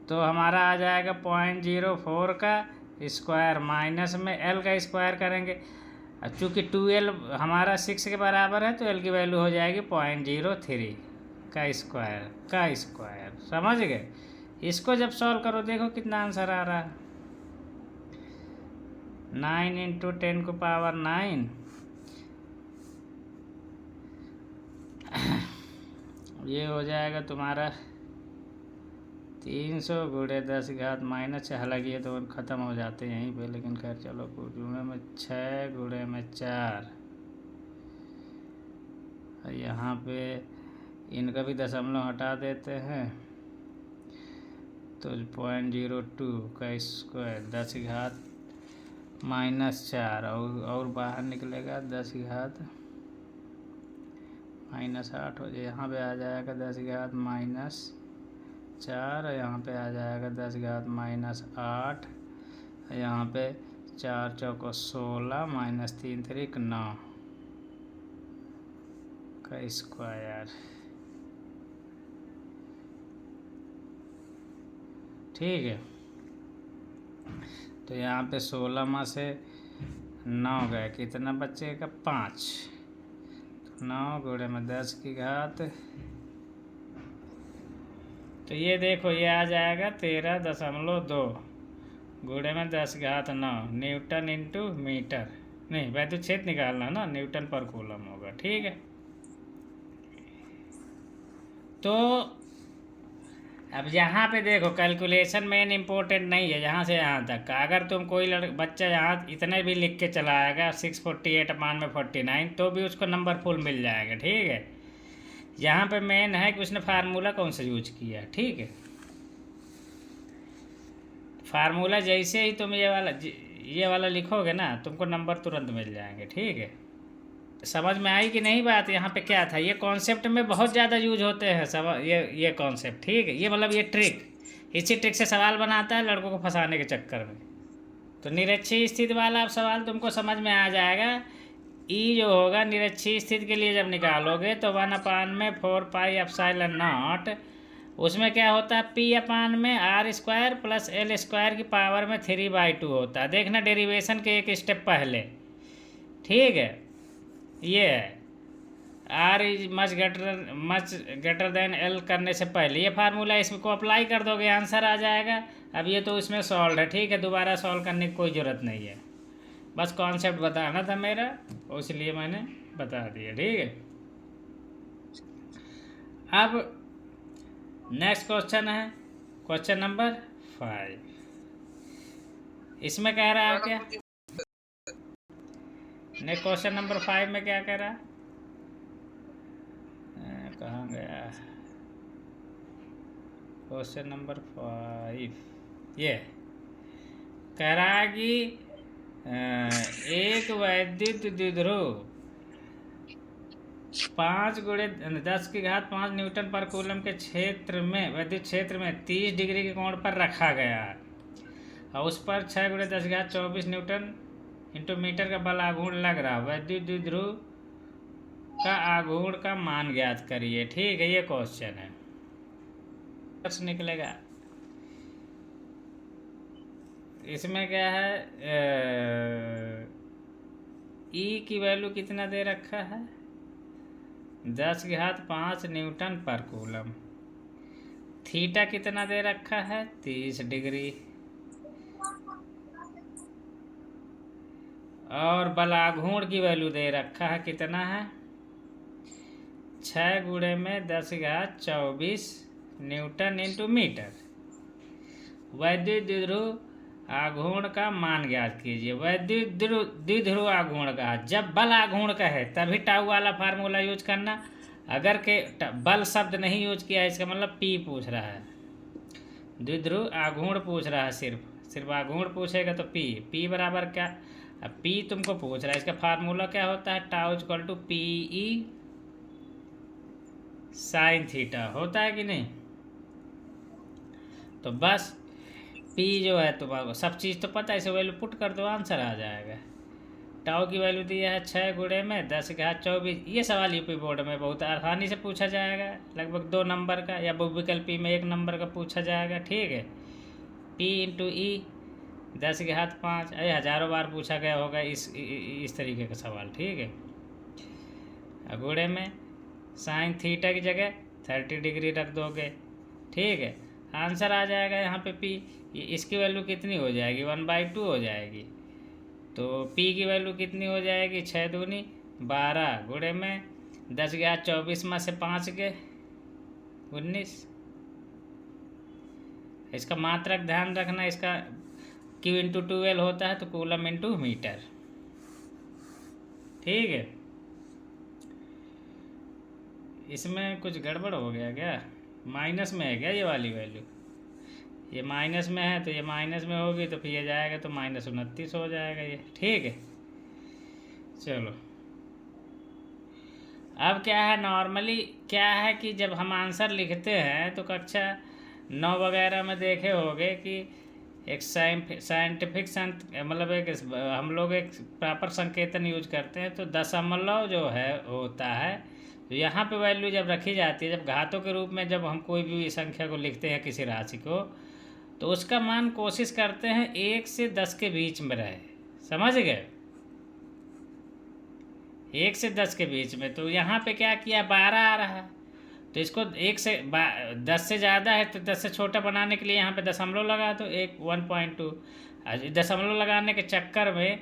तो हमारा आ जाएगा 0.04 का स्क्वायर, माइनस में L का स्क्वायर करेंगे। चूँकि 2L हमारा 6 के बराबर है, तो L की वैल्यू हो जाएगी 0.03 का स्क्वायर। समझ गए? इसको जब सॉल्व करो, देखो कितना आंसर आ रहा है, 9 इंटू 10⁹9, ये हो जाएगा तुम्हारा 300 गुणे 10⁻⁻6। हालांकि ये तो ख़त्म हो जाते हैं यहीं पे, लेकिन खैर चलो, गुणे में 6 गुणे में 4, यहाँ पे इनका भी दशमलव हटा देते हैं, तो 0.02 का स्क्वायर 10⁻⁻4, और बाहर निकलेगा 10⁻⁻8 हो जाए। यहाँ पे आ जाएगा 10⁻⁻4, यहाँ पे आ जाएगा 10⁻⁻8, यहाँ पे 4 चौको 16 -3 3 9 का स्क्वायर। ठीक है, तो यहाँ पे 16 में से 9 गए, कितना बचेगा, 5। 9 गुणे में 10 की घात, तो ये देखो ये आ जाएगा 13.2 गुणे में 10⁹9 न्यूटन इंटू मीटर। नहीं, वैद्युत क्षेत्र निकालना ना, न्यूटन पर कूलम होगा। ठीक है, तो अब यहाँ पे देखो, कैलकुलेशन मेन इम्पोर्टेंट नहीं है यहाँ से यहाँ तक का। अगर तुम कोई बच्चा यहाँ इतने भी लिख के चला आएगा 648 अपान में 49, तो भी उसको नंबर फुल मिल जाएगा। ठीक है, यहाँ पे मेन है कि उसने फार्मूला कौन सा यूज किया। ठीक है, फार्मूला जैसे ही तुम ये वाला लिखोगे ना, तुमको नंबर तुरंत मिल जाएंगे। ठीक है, समझ में आई कि नहीं बात? यहाँ पे क्या था, ये कॉन्सेप्ट में बहुत ज़्यादा यूज होते हैं सब ये कॉन्सेप्ट। ठीक है, ये मतलब ये ट्रिक, इसी ट्रिक से सवाल बनाता है लड़कों को फंसाने के चक्कर में। तो निरक्षीय स्थिति वाला अब सवाल तुमको समझ में आ जाएगा। ई जो होगा निरक्षीय स्थिति के लिए जब निकालोगे, तो 1/4πε0, उसमें क्या होता है, P अपान में R square plus L square की पावर में 3/2 होता है। देखना डेरिवेशन के एक स्टेप पहले। ठीक है, ये है। R is much greater than L करने से पहले ये फार्मूला इसको अप्लाई कर दोगे, आंसर आ जाएगा। अब ये तो इसमें सॉल्व है, ठीक है, दोबारा सॉल्व करने की कोई ज़रूरत नहीं है, बस कॉन्सेप्ट बताना था मेरा, इसलिए मैंने बता दिया, ठीक है। अब नेक्स्ट क्वेश्चन है क्वेश्चन नंबर 5। इसमें कह रहा है क्या, नेक्स्ट क्वेश्चन नंबर 5 में क्या कह रहा है, कहाँ गया क्वेश्चन नंबर 5, ये कह रहा है कि एक वैद्युत द्विध्रुव 5×10⁵ न्यूटन पर कूलम के क्षेत्र में, वैद्युत क्षेत्र में 30 डिग्री के कोण पर रखा गया है और उस पर 6×10⁻24 न्यूटन इंटू मीटर का बल आघूर्ण लग रहा है। वैद्युत द्विध्रुव का आघूर्ण का मान ज्ञात करिए, ठीक है, ये क्वेश्चन है। प्रश्न निकलेगा इसमें क्या है, ई की वैल्यू कितना दे रखा है, 10⁵5 न्यूटन पर कूलम, थीटा कितना दे रखा है 30 डिग्री, और बलाघूर्ण की वैल्यू दे रखा है कितना है 6×10⁻24 न्यूटन इंटू मीटर। वैद्युत द्विध्रुव आघूर्ण का मान ज्ञात कीजिए। वैद्युत द्विध्रुव आघूर्ण का, जब बल आघूर्ण का है तभी टाउ वाला फार्मूला यूज करना, अगर के बल शब्द नहीं यूज किया इसका मतलब पी पूछ रहा है, द्विध्रुव आघूर्ण पूछ रहा है, सिर्फ आघूर्ण पूछेगा तो पी बराबर क्या, अब पी तुमको पूछ रहा है, इसका फार्मूला क्या होता है, tau equal to P E sine theta, होता है कि नहीं। तो बस पी जो है तुम्हारा सब चीज़ तो पता है, इसे वैल्यू पुट कर दो, आंसर आ जाएगा। टाउ की वैल्यू दी है 6×10⁻24। ये सवाल यूपी बोर्ड में बहुत आसानी से पूछा जाएगा, लगभग 2 नंबर का, या बहुविकल्पी में 1 नंबर का पूछा जाएगा, ठीक है। पी इंटू ई 10⁵5, अरे हज़ारों बार पूछा गया होगा इस तरीके का सवाल, ठीक है। अगूढ़े में साइन थीटा की जगह 30 डिग्री रख दोगे, ठीक है, आंसर आ जाएगा यहाँ पे पी। इसकी वैल्यू कितनी हो जाएगी 1/2 हो जाएगी, तो पी की वैल्यू कितनी हो जाएगी 6 दूनी 12 गुणे में 10⁻24 में से 5 के 19। इसका मात्रक ध्यान रखना, इसका Q इंटू 12 होता है तो कूलम इंटू मीटर, ठीक है। इसमें कुछ गड़बड़ हो गया क्या, माइनस में है क्या ये वाली वैल्यू, ये माइनस में है तो ये माइनस में होगी तो फिर ये जाएगा तो -29 हो जाएगा ये, ठीक है। चलो अब क्या है, नॉर्मली क्या है कि जब हम आंसर लिखते हैं तो कक्षा 9 वगैरह में देखे होंगे कि एक साइंटिफिक मतलब एक हम लोग एक प्रॉपर संकेतन यूज करते हैं, तो दशमलव जो है होता है, तो यहाँ पे वैल्यू जब रखी जाती है, जब घातों के रूप में जब हम कोई भी संख्या को लिखते हैं किसी राशि को, तो उसका मान कोशिश करते हैं 1 से 10 के बीच में रहे, समझ गए, 1 से 10 के बीच में। तो यहाँ पे क्या किया 12 आ रहा है, तो इसको 1 से 10 से ज़्यादा है तो 10 से छोटा बनाने के लिए यहाँ पे दशमलव लगा दो, 1.2। दशमलव लगाने के चक्कर में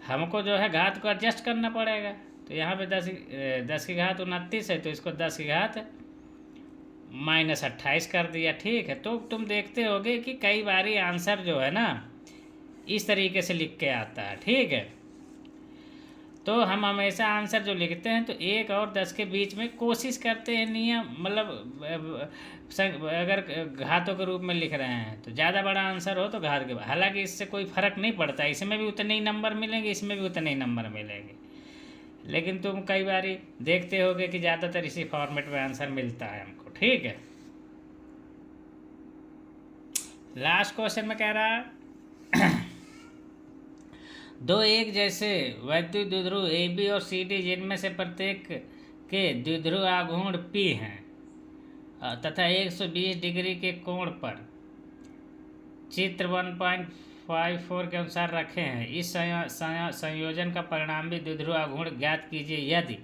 हमको जो है घात को एडजस्ट करना पड़ेगा, तो यहाँ पे 10⁻29 है तो इसको 10⁻−28 कर दिया, ठीक है। तो तुम देखते होगे कि कई बारी आंसर जो है ना इस तरीके से लिख के आता है, ठीक है। तो हम हमेशा आंसर जो लिखते हैं तो 1 और 10 के बीच में कोशिश करते हैं, नियम मतलब अगर घातों के रूप में लिख रहे हैं तो ज़्यादा बड़ा आंसर हो तो घात के, हालांकि इससे कोई फ़र्क नहीं पड़ता, इसमें भी उतने ही नंबर मिलेंगे, इसमें भी उतने ही नंबर मिलेंगे, लेकिन तुम कई बारी देखते होगे कि ज़्यादातर इसी फॉर्मेट में आंसर मिलता है हमको, ठीक है। लास्ट क्वेश्चन में कह रहा है दो एक जैसे वैद्युत द्विध्रुव ए बी और सी डी जिनमें से प्रत्येक के द्विध्रुव आघूर्ण P हैं तथा 120 डिग्री के कोण पर चित्र 1.54 के अनुसार रखे हैं, इस संयोजन का परिणामी द्विध्रुव आघूर्ण ज्ञात कीजिए यदि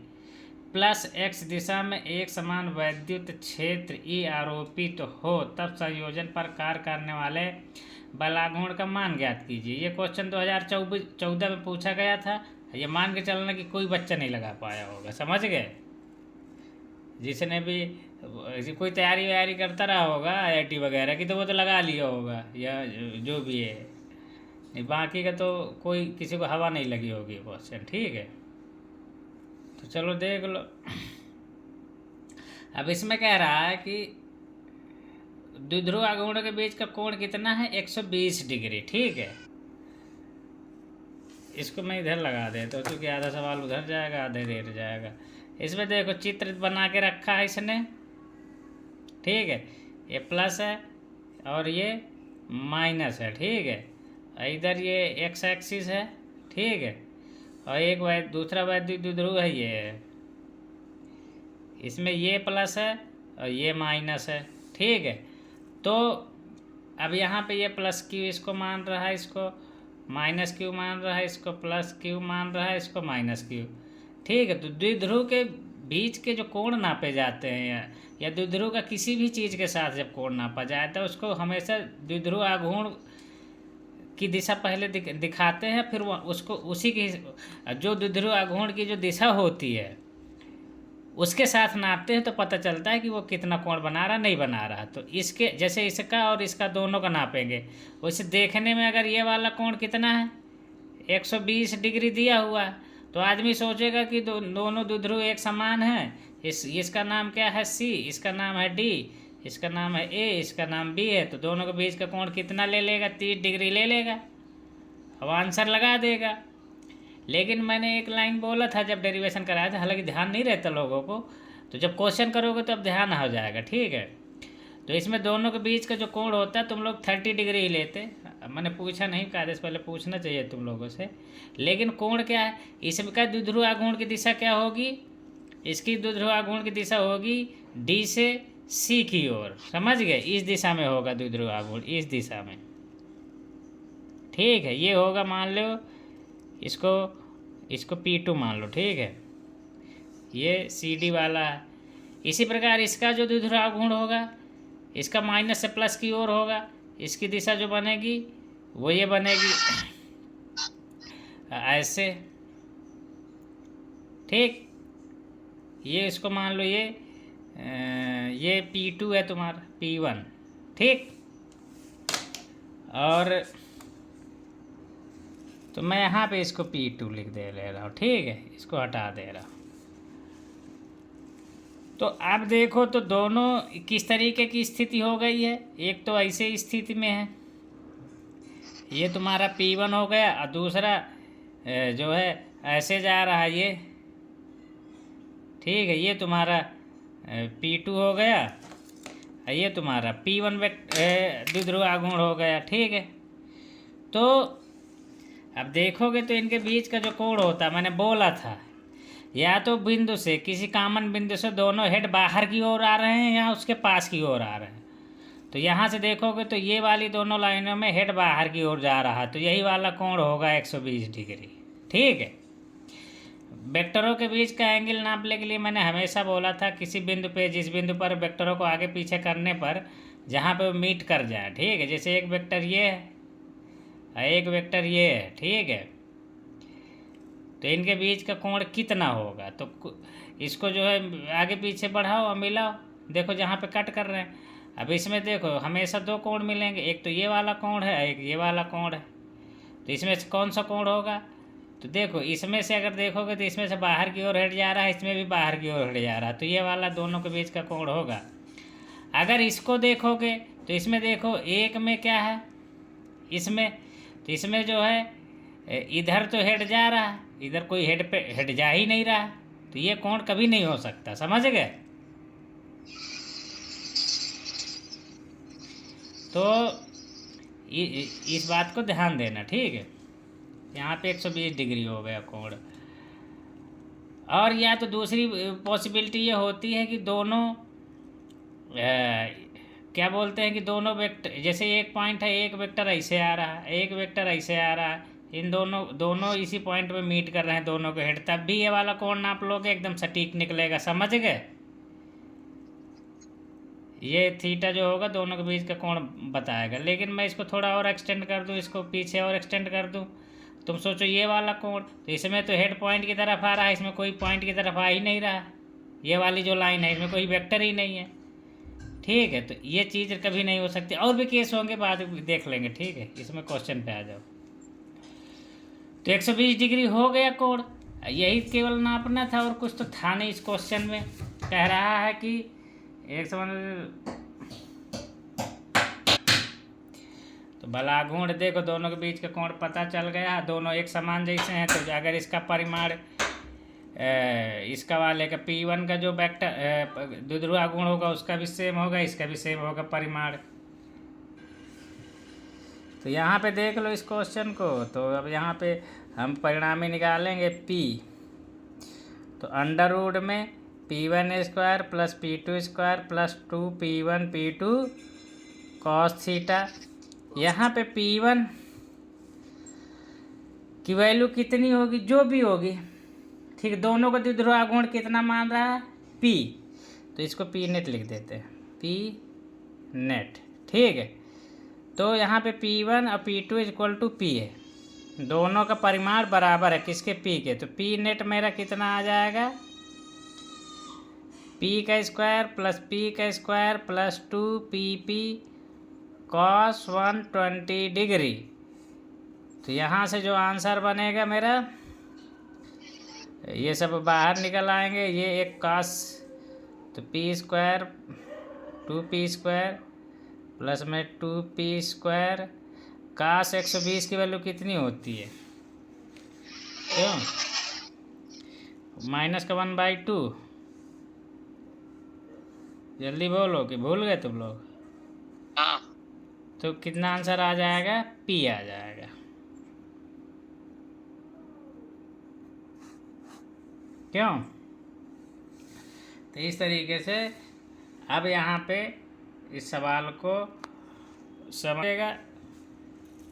प्लस x दिशा में एक समान वैद्युत क्षेत्र E आरोपित हो तब संयोजन पर कार्य करने वाले बलाघूर्ण का मान ज्ञात कीजिए। ये क्वेश्चन 2014 में पूछा गया था। ये मान के चलना कि कोई बच्चा नहीं लगा पाया होगा, समझ गए। जिसने भी कोई तैयारी वैयारी करता रहा होगा IIT वगैरह की तो वो तो लगा लिया होगा, या जो भी है, नहीं बाकी का तो कोई किसी को हवा नहीं लगी होगी क्वेश्चन, ठीक है। तो चलो देख लो। अब इसमें कह रहा है कि द्विध्रुव आघूर्ण के बीच का कोण कितना है, 120 डिग्री, ठीक है। इसको मैं इधर लगा देता हूँ क्योंकि आधा सवाल उधर जाएगा, आधे इधर जाएगा। इसमें देखो चित्र बना के रखा है इसने, ठीक है। ये प्लस है और ये माइनस है, ठीक है। इधर ये एक्स एक्सिस है, ठीक है। और एक दूसरा वैद्युत द्विध्रुव है ये, इसमें ये प्लस है और ये माइनस है, ठीक है। तो अब यहाँ पे ये प्लस क्यू इसको मान रहा है, इसको माइनस क्यू मान रहा है, इसको प्लस क्यू मान रहा है, इसको माइनस क्यू, ठीक है। तो द्विध्रुव के बीच के जो कोण नापे जाते हैं या द्विध्रुव का किसी भी चीज़ के साथ जब कोण नापा जाए तो उसको हमेशा द्विध्रुव आघूर्ण की दिशा पहले दिखाते हैं, फिर वो उसको उसी की जो द्विध्रुव आघूर्ण की जो दिशा होती है उसके साथ नापते हैं तो पता चलता है कि वो कितना कोण बना रहा नहीं बना रहा। तो इसके जैसे इसका और इसका दोनों का नापेंगे, वैसे देखने में अगर ये वाला कोण कितना है 120 डिग्री दिया हुआ है तो आदमी सोचेगा कि दोनों द्विध्रुव एक समान है। इसका नाम क्या है C, इसका नाम है D, इसका नाम है A, इसका नाम B है। तो दोनों के बीच का कोण कितना ले लेगा, 30 डिग्री ले लेगा। अब आंसर लगा देगा। लेकिन मैंने एक लाइन बोला था जब डेरिवेशन कराया था, हालांकि ध्यान नहीं रहता लोगों को, तो जब क्वेश्चन करोगे तो अब ध्यान हो जाएगा, ठीक है। तो इसमें दोनों के बीच का जो कोण होता है तुम लोग 30 डिग्री ही लेते। मैंने पूछा नहीं, कायदे से पहले पूछना चाहिए तुम लोगों से। लेकिन कोण क्या है, इसका द्विध्रुव आघूर्ण की दिशा क्या होगी, इसकी द्विध्रुव आघूर्ण की दिशा होगी D से C की ओर, समझ गए। इस दिशा में होगा द्विध्रुव आघूर्ण, इस दिशा में, ठीक है। ये होगा, मान लो इसको P2 मान लो, ठीक है। ये CD वाला है। इसी प्रकार इसका जो द्विध्रुव आघूर्ण होगा इसका माइनस से प्लस की ओर होगा, इसकी दिशा जो बनेगी वो ये बनेगी ऐसे, ठीक। ये इसको मान लो ये P2 है तुम्हारा, P1, ठीक। और तो मैं यहाँ पे इसको P2 लिख दे ले रहा हूँ, ठीक है। इसको हटा दे रहा हूँ। तो अब देखो तो दोनों किस तरीके की स्थिति हो गई है। एक तो ऐसे स्थिति में है, ये तुम्हारा P1 हो गया, और दूसरा जो है ऐसे जा रहा है ये, ठीक है। ये तुम्हारा P2 हो गया, ये तुम्हारा P1 द्विध्रुव आघूर्ण हो गया, ठीक है। तो अब देखोगे तो इनके बीच का जो कोण होता है, मैंने बोला था या तो बिंदु से, किसी कॉमन बिंदु से दोनों हेड बाहर की ओर आ रहे हैं या उसके पास की ओर आ रहे हैं। तो यहाँ से देखोगे तो ये वाली दोनों लाइनों में हेड बाहर की ओर जा रहा है, तो यही वाला कोण होगा 120 डिग्री, ठीक है। वेक्टरों के बीच का एंगल नापने के लिए मैंने हमेशा बोला था किसी बिंदु पे, जिस बिंदु पर वेक्टरों को आगे पीछे करने पर जहाँ पे वो मीट कर जाए, ठीक है। जैसे एक वेक्टर ये है, एक वेक्टर ये है, ठीक है। तो इनके बीच का कोण कितना होगा, तो इसको जो है आगे पीछे बढ़ाओ और मिलाओ, देखो जहाँ पे कट कर रहे हैं। अब इसमें देखो हमेशा दो कोण मिलेंगे, एक तो ये वाला कोण है, एक ये वाला कोण है। तो इसमें से कौन सा कोण होगा, तो देखो इसमें से अगर देखोगे तो इसमें से बाहर की ओर हट जा रहा है, इसमें भी बाहर की ओर हट जा रहा है, तो ये वाला दोनों के बीच का कोण होगा। अगर इसको देखोगे तो इसमें देखो एक में क्या है, इसमें तो इसमें जो है इधर तो हेड जा रहा है, इधर कोई हेड पे हेड जा ही नहीं रहा, तो ये कोण कभी नहीं हो सकता, समझ गए। तो इस बात को ध्यान देना, ठीक है। यहाँ पे 120 डिग्री हो गया कोण। और या तो दूसरी पॉसिबिलिटी ये होती है कि दोनों क्या बोलते हैं कि दोनों वेक्टर, जैसे एक पॉइंट है, एक वेक्टर ऐसे आ रहा है, एक वेक्टर ऐसे आ रहा है, इन दोनों दोनों इसी पॉइंट पे मीट कर रहे हैं दोनों के हेड, तब भी ये वाला कोण नाप लोगे एकदम सटीक निकलेगा, समझ गए। ये थीटा जो होगा दोनों के बीच का कोण बताएगा। लेकिन मैं इसको थोड़ा और एक्सटेंड कर दूँ, इसको पीछे और एक्सटेंड कर दूँ, तुम सोचो ये वाला कोण, तो इसमें तो हेड पॉइंट की तरफ आ रहा है, इसमें कोई पॉइंट की तरफ आ ही नहीं रहा। ये वाली जो लाइन है इसमें कोई वेक्टर ही नहीं है, ठीक है। तो ये चीज़ कभी नहीं हो सकती। और भी केस होंगे, बाद में देख लेंगे, ठीक है। इसमें क्वेश्चन पे आ जाओ। तो 120 डिग्री हो गया कोण, यही केवल नापना था और कुछ तो था नहीं इस क्वेश्चन में। कह रहा है कि एक समझ, तो बलाघूर्ण देखो दोनों के बीच का कोण पता चल गया, दोनों एक समान जैसे हैं। तो अगर इसका परिमाण इसका वाले का P1 का जो वेक्टर द्विध्रुव गुण होगा उसका भी सेम होगा, इसका भी सेम होगा परिमाण। तो यहाँ पे देख लो इस क्वेश्चन को। तो अब यहाँ पे हम परिणामी निकालेंगे P, तो अंडर रूट में P1 square plus P2 square plus 2P1 P2 cos theta. यहाँ पे P1 की वैल्यू कितनी होगी, जो भी होगी, ठीक। दोनों का द्विध्रुव गुण कितना मान रहा है, P, तो इसको P नेट लिख देते हैं, P नेट, ठीक है। तो यहाँ पे P1 और P2 इक्वल टू P है, दोनों का परिमाण बराबर है किसके, P के। तो P नेट मेरा कितना आ जाएगा, P का स्क्वायर प्लस P का square plus 2PP cos 120 degree. तो यहाँ से जो आंसर बनेगा मेरा, ये सब बाहर निकल आएंगे, ये एक कास, तो P square 2P square plus में 2P स्क्वायर कास 120 की वैल्यू कितनी होती है, क्यों, माइनस का 1/2। जल्दी बोलो कि भूल गए तुम लोग। हाँ। तो कितना आंसर आ जाएगा, P आ जाएगा। क्यों, तो इस तरीके से अब यहाँ पे इस सवाल को समझेगा।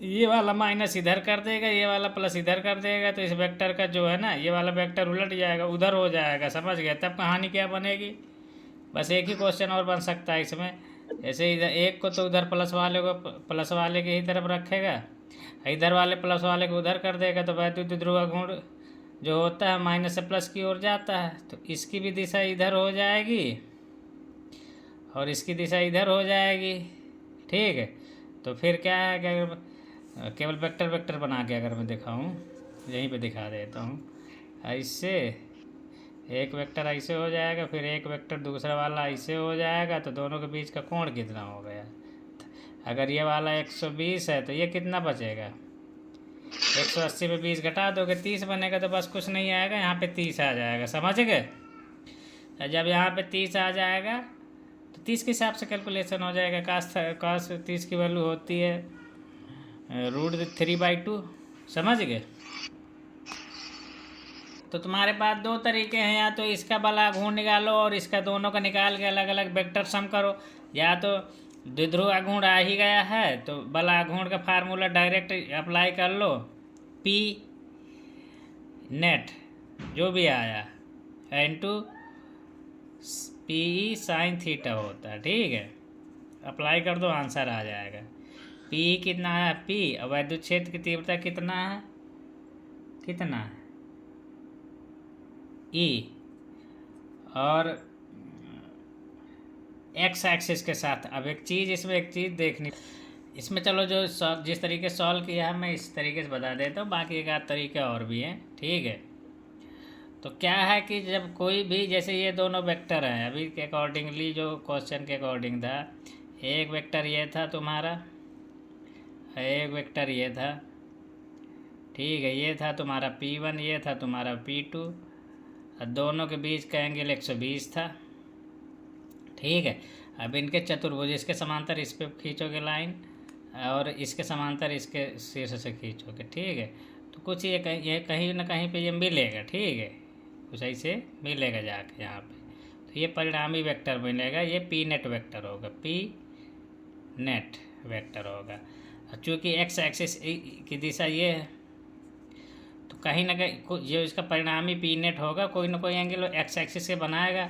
ये वाला माइनस इधर कर देगा, ये वाला प्लस इधर कर देगा, तो इस वेक्टर का जो है ना, ये वाला वेक्टर उलट जाएगा, उधर हो जाएगा, समझ गया। तब कहानी क्या बनेगी, बस एक ही क्वेश्चन और बन सकता है इसमें। जैसे इधर एक को तो उधर प्लस वाले को प्लस वाले के ही तरफ रखेगा, इधर वाले प्लस वाले को उधर कर देगा, तो वैद्युत ध्रुव गुण जो होता है माइनस से प्लस की ओर जाता है। तो इसकी भी दिशा इधर हो जाएगी और इसकी दिशा इधर हो जाएगी, ठीक है। तो फिर क्या है कि केवल वेक्टर वेक्टर बना के अगर मैं दिखाऊं, यहीं पे दिखा देता हूँ, ऐसे एक वेक्टर ऐसे हो जाएगा, फिर एक वेक्टर दूसरा वाला ऐसे हो जाएगा। तो दोनों के बीच का कोण कितना हो गया, अगर ये वाला 120 है तो ये कितना बचेगा, 180 में 20 घटा दोगे 30 बनेगा। तो बस कुछ नहीं आएगा, यहाँ पे 30 आ जाएगा, समझ गए। जब यहाँ पे 30 आ जाएगा तो 30 के हिसाब से कैलकुलेशन हो जाएगा। कास 30 की वैल्यू होती है √3/2, समझ गए। तो तुम्हारे पास दो तरीके हैं, या तो इसका बलाघूर्ण निकालो और इसका दोनों का निकाल के अलग अलग वेक्टर सम करो, या तो द्विध्रुव आघूर्ण आ ही गया है तो बलाघूर्ण का फार्मूला डायरेक्ट अप्लाई कर लो, P नेट जो भी आया इनटू PE साइन थीटा होता है, ठीक है। अप्लाई कर दो, आंसर आ जाएगा। PE कितना है, P, और वैद्युत क्षेत्र की तीव्रता कितना है, कितना है E, और एक्स एक्सिस के साथ। अब एक चीज़ इसमें एक चीज़ देखनी, इसमें चलो जो जिस तरीके सॉल्व किया है मैं इस तरीके से बता देता हूँ, बाकी एक आध तरीके और भी हैं, ठीक है। तो क्या है कि जब कोई भी, जैसे ये दोनों वेक्टर हैं, अभी के अकॉर्डिंगली जो क्वेश्चन के अकॉर्डिंग था, एक वेक्टर ये था तुम्हारा, एक वेक्टर ये था, ठीक है, ये था तुम्हारा P1, ये था तुम्हारा P2, और दोनों के बीच का एंगल 120 था, ठीक है। अब इनके चतुर्भुज, इसके समांतर इस पे खींचोगे लाइन और इसके समांतर इसके शीर्ष से खींचोगे, ठीक है। तो कुछ ये कहीं ना कहीं पे ये मिलेगा, ठीक है, कुछ ऐसे मिलेगा जाके यहाँ पे। तो ये परिणामी वेक्टर मिलेगा, ये P नेट वेक्टर होगा, P नेट वेक्टर होगा। चूँकि एक्स एक्सिस की दिशा ये है, तो कहीं ना कहीं जो इसका परिणामी पी नेट होगा कोई ना कोई एंगल एक्स एक्सिस से बनाएगा।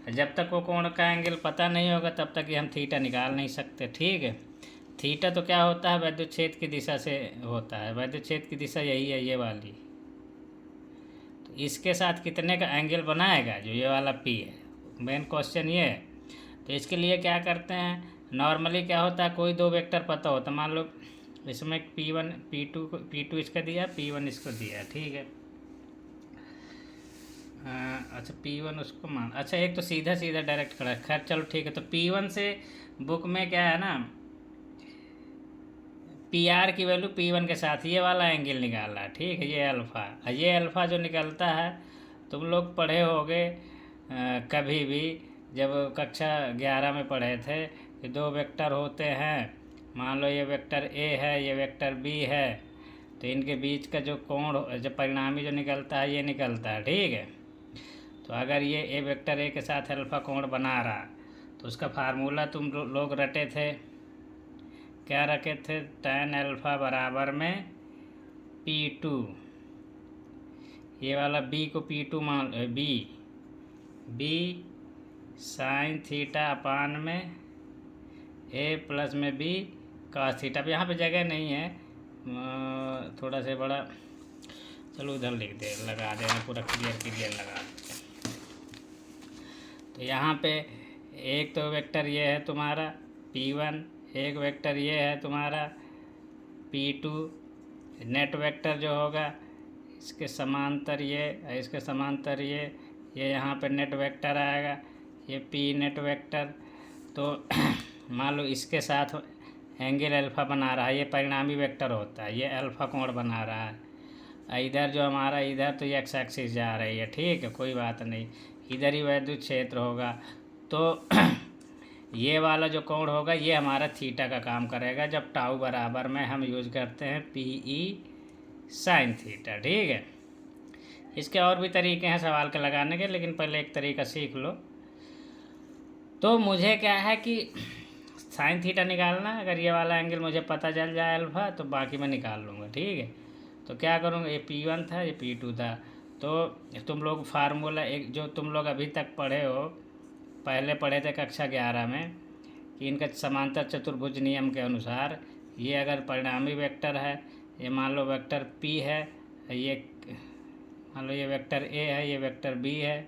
जब तक वो कोण का एंगल पता नहीं होगा तब तक ये हम थीटा निकाल नहीं सकते। ठीक है, थीटा तो क्या होता है, वैद्युत क्षेत्र की दिशा से होता है। वैद्युत क्षेत्र की दिशा यही है, ये वाली। तो इसके साथ कितने का एंगल बनाएगा, जो ये वाला पी है, मेन क्वेश्चन ये है। तो इसके लिए क्या करते हैं, नॉर्मली क्या होता है, कोई दो वेक्टर पता होता है, मान लो इसमें P1 P2 इसका दिया, P1 इसको दिया, ठीक है। अच्छा P1 उसको मान, अच्छा एक तो सीधा सीधा डायरेक्ट खड़ा है, खैर चलो ठीक है। तो P1 से बुक में क्या है ना, PR की वैल्यू P1 के साथ ये वाला एंगल निकालना है, ठीक है। ये अल्फ़ा जो निकलता है, तुम लोग पढ़े होगे कभी भी जब कक्षा 11 में पढ़े थे कि दो वेक्टर होते हैं, मान लो ये वेक्टर A है, ये वेक्टर B है, तो इनके बीच का जो कोण, जो परिणामी जो निकलता है, ये निकलता है, ठीक है। तो अगर ये ए वेक्टर ए के साथ अल्फ़ा कोण बना रहा, तो उसका फार्मूला तुम लोग रटे थे, क्या रखे थे, tan अल्फ़ा बराबर में P2, ये वाला B को P2 मान, B साइन थीटा अपान में A प्लस में B cos थीटा। अब यहाँ पे जगह नहीं है, थोड़ा से बड़ा, चलो उधर लिख दे, लगा देना पूरा क्लियर लगा देते। तो यहाँ पे एक तो वेक्टर ये है तुम्हारा P1, एक वेक्टर ये है तुम्हारा P2, नेट वेक्टर जो होगा इसके समांतर ये, इसके समांतर ये यहाँ पे नेट वेक्टर आएगा, ये P नेट वेक्टर। तो मान लो इसके साथ एंगल अल्फ़ा बना रहा है, ये परिणामी वेक्टर होता है, ये अल्फ़ा कोण बना रहा है। इधर जो हमारा, इधर तो ये एक्स एक्सिस जा रही है, ठीक है, कोई बात नहीं, इधर ही वैद्युत क्षेत्र होगा। तो ये वाला जो कोण होगा ये हमारा थीटा का काम करेगा, जब टाउ बराबर में हम यूज करते हैं PE साइन थीटा, ठीक है। इसके और भी तरीके हैं सवाल के लगाने के, लेकिन पहले एक तरीका सीख लो। तो मुझे क्या है कि साइन थीटा निकालना, अगर ये वाला एंगल मुझे पता चल जाए अल्फ़ा, तो बाकी मैं निकाल लूँगा, ठीक है। तो क्या करूँगा, ये P1 था, ये P2 था। तो तुम लोग फार्मूला एक जो तुम लोग अभी तक पढ़े हो, पहले पढ़े थे कक्षा 11 में, कि इनका समांतर चतुर्भुज नियम के अनुसार ये अगर परिणामी वेक्टर है, ये मान लो वेक्टर P है, ये मान लो ये वेक्टर A है, ये वेक्टर B है।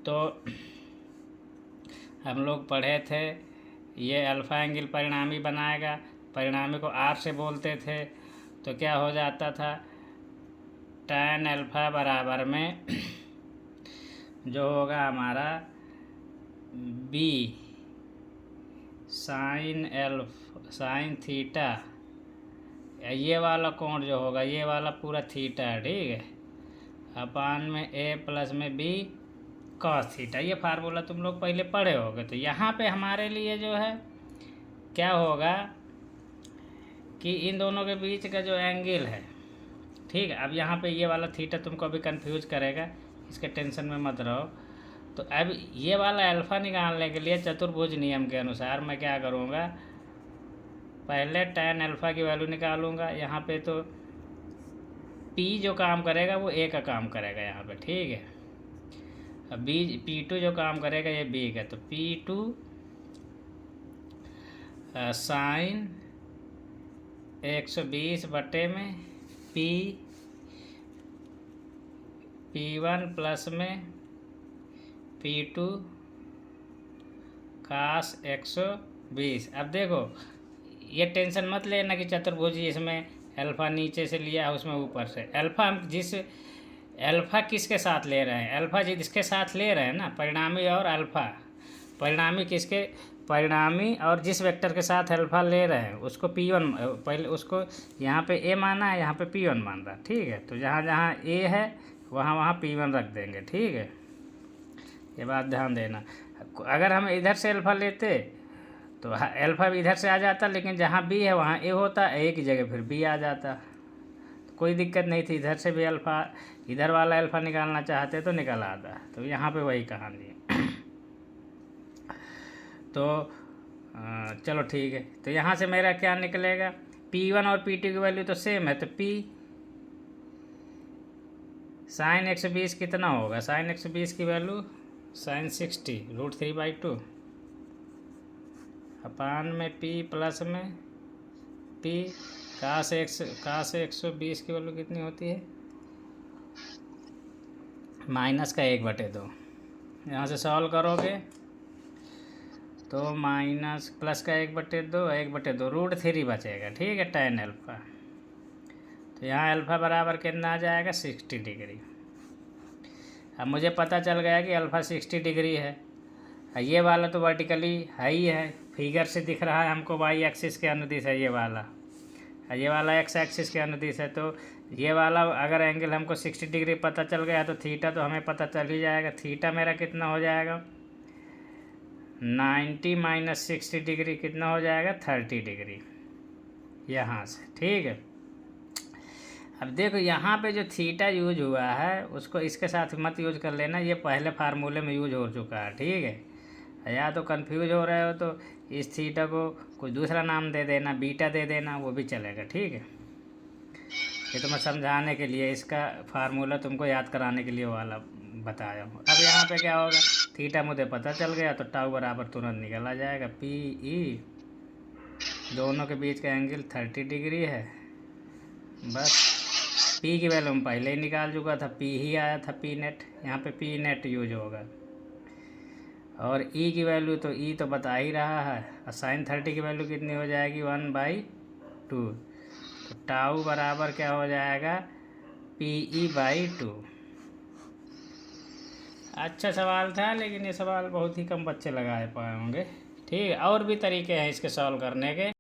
तो हम लोग पढ़े थे ये अल्फ़ा एंगल परिणामी बनाएगा, परिणामी को R से बोलते थे। तो क्या हो जाता था, tan अल्फ़ा बराबर में जो होगा हमारा B साइन थीटा, ये वाला कोण जो होगा, ये वाला पूरा थीटा है, ठीक है, अपान में A प्लस में B cos थीटा। ये फार्मूला तुम लोग पहले पढ़े होगे। तो यहाँ पे हमारे लिए जो है क्या होगा कि इन दोनों के बीच का जो एंगल है, ठीक है। अब यहाँ पे ये वाला थीटा तुमको अभी कंफ्यूज करेगा, इसके टेंशन में मत रहो। तो अब ये वाला अल्फ़ा निकालने के लिए चतुर्भुज नियम के अनुसार मैं क्या करूँगा, पहले tan अल्फ़ा की वैल्यू निकालूँगा। यहाँ पे तो P जो काम करेगा वो A का काम करेगा यहाँ पे, ठीक है। अब P2 जो काम करेगा ये B का, तो P2 साइन 120 बटे में P1 प्लस में P2 cos 120। अब देखो ये टेंशन मत लेना कि चतुर्भुज इसमें अल्फ़ा नीचे से लिया है, उसमें ऊपर से। अल्फ़ा हम अल्फ़ा किसके साथ ले रहे हैं, अल्फ़ा जिसके साथ ले रहे हैं ना, परिणामी और अल्फ़ा, परिणामी किसके, परिणामी और जिस वेक्टर के साथ अल्फ़ा ले रहे हैं उसको P1, पहले उसको यहाँ पे A माना है, यहाँ पे P1 मान रहा, ठीक है। तो जहाँ जहाँ A है वहाँ P1 रख देंगे, ठीक है। ये बात ध्यान देना। अगर हम इधर से अल्फ़ा लेते तो अल्फ़ा भी इधर से आ जाता, लेकिन जहाँ B है वहाँ A होता, A की जगह फिर B आ जाता, तो कोई दिक्कत नहीं थी। इधर से भी अल्फ़ा, इधर वाला अल्फ़ा निकालना चाहते तो निकल आता। तो यहाँ पे वही कहानी है। तो चलो ठीक है। तो यहाँ से मेरा क्या निकलेगा, P1 और P2 की वैल्यू तो सेम है, तो P साइन 120 कितना होगा? साइन 120 की वैल्यू साइन 60 √3/2 अपान में पी प्लस में पी कास 120 की वैल्यू कितनी होती है? माइनस का 1/2। यहाँ से सॉल्व करोगे तो माइनस प्लस का 1/2 √3 बचेगा, ठीक है, tan अल्फ़ा। तो यहाँ अल्फ़ा बराबर कितना आ जाएगा? 60 डिग्री। अब मुझे पता चल गया कि अल्फ़ा 60 डिग्री है। ये वाला तो वर्टिकली है ही है, फिगर से दिख रहा है हमको वाई एक्सिस के अनुदिश है ये वाला एक्स एक्सिस के अनुदिश है। तो ये वाला अगर एंगल हमको 60 डिग्री पता चल गया तो थीटा तो हमें पता चल ही जाएगा। थीटा मेरा कितना हो जाएगा? 90 - 60 डिग्री कितना हो जाएगा? 30 डिग्री यहाँ से, ठीक है। अब देखो यहाँ पे जो थीटा यूज हुआ है उसको इसके साथ मत यूज कर लेना, ये पहले फार्मूले में यूज हो चुका है, ठीक है। या तो कंफ्यूज हो रहे हो तो इस थीटा को कोई दूसरा नाम दे देना, बीटा दे देना, वो भी चलेगा, ठीक है। ये तो मैं समझाने के लिए, इसका फार्मूला तुमको याद कराने के लिए वाला बताया हूँ। अब यहाँ पे क्या होगा? थीटा मुझे पता चल गया तो टाउ बराबर तुरंत निकल आ जाएगा। पी ई दोनों के बीच का एंगल 30 डिग्री है। बस पी की वैल्यू हम पहले ही निकाल चुका था, पी ही आया था, पी नेट। यहाँ पे पी नेट यूज होगा। और ई की वैल्यू तो ई तो बता ही रहा है। और साइन 30 की वैल्यू कितनी हो जाएगी? 1/2। तो टाउ बराबर क्या हो जाएगा? PE/2। अच्छा सवाल था, लेकिन ये सवाल बहुत ही कम बच्चे लगा पाए होंगे, ठीक है। और भी तरीके हैं इसके सॉल्व करने के।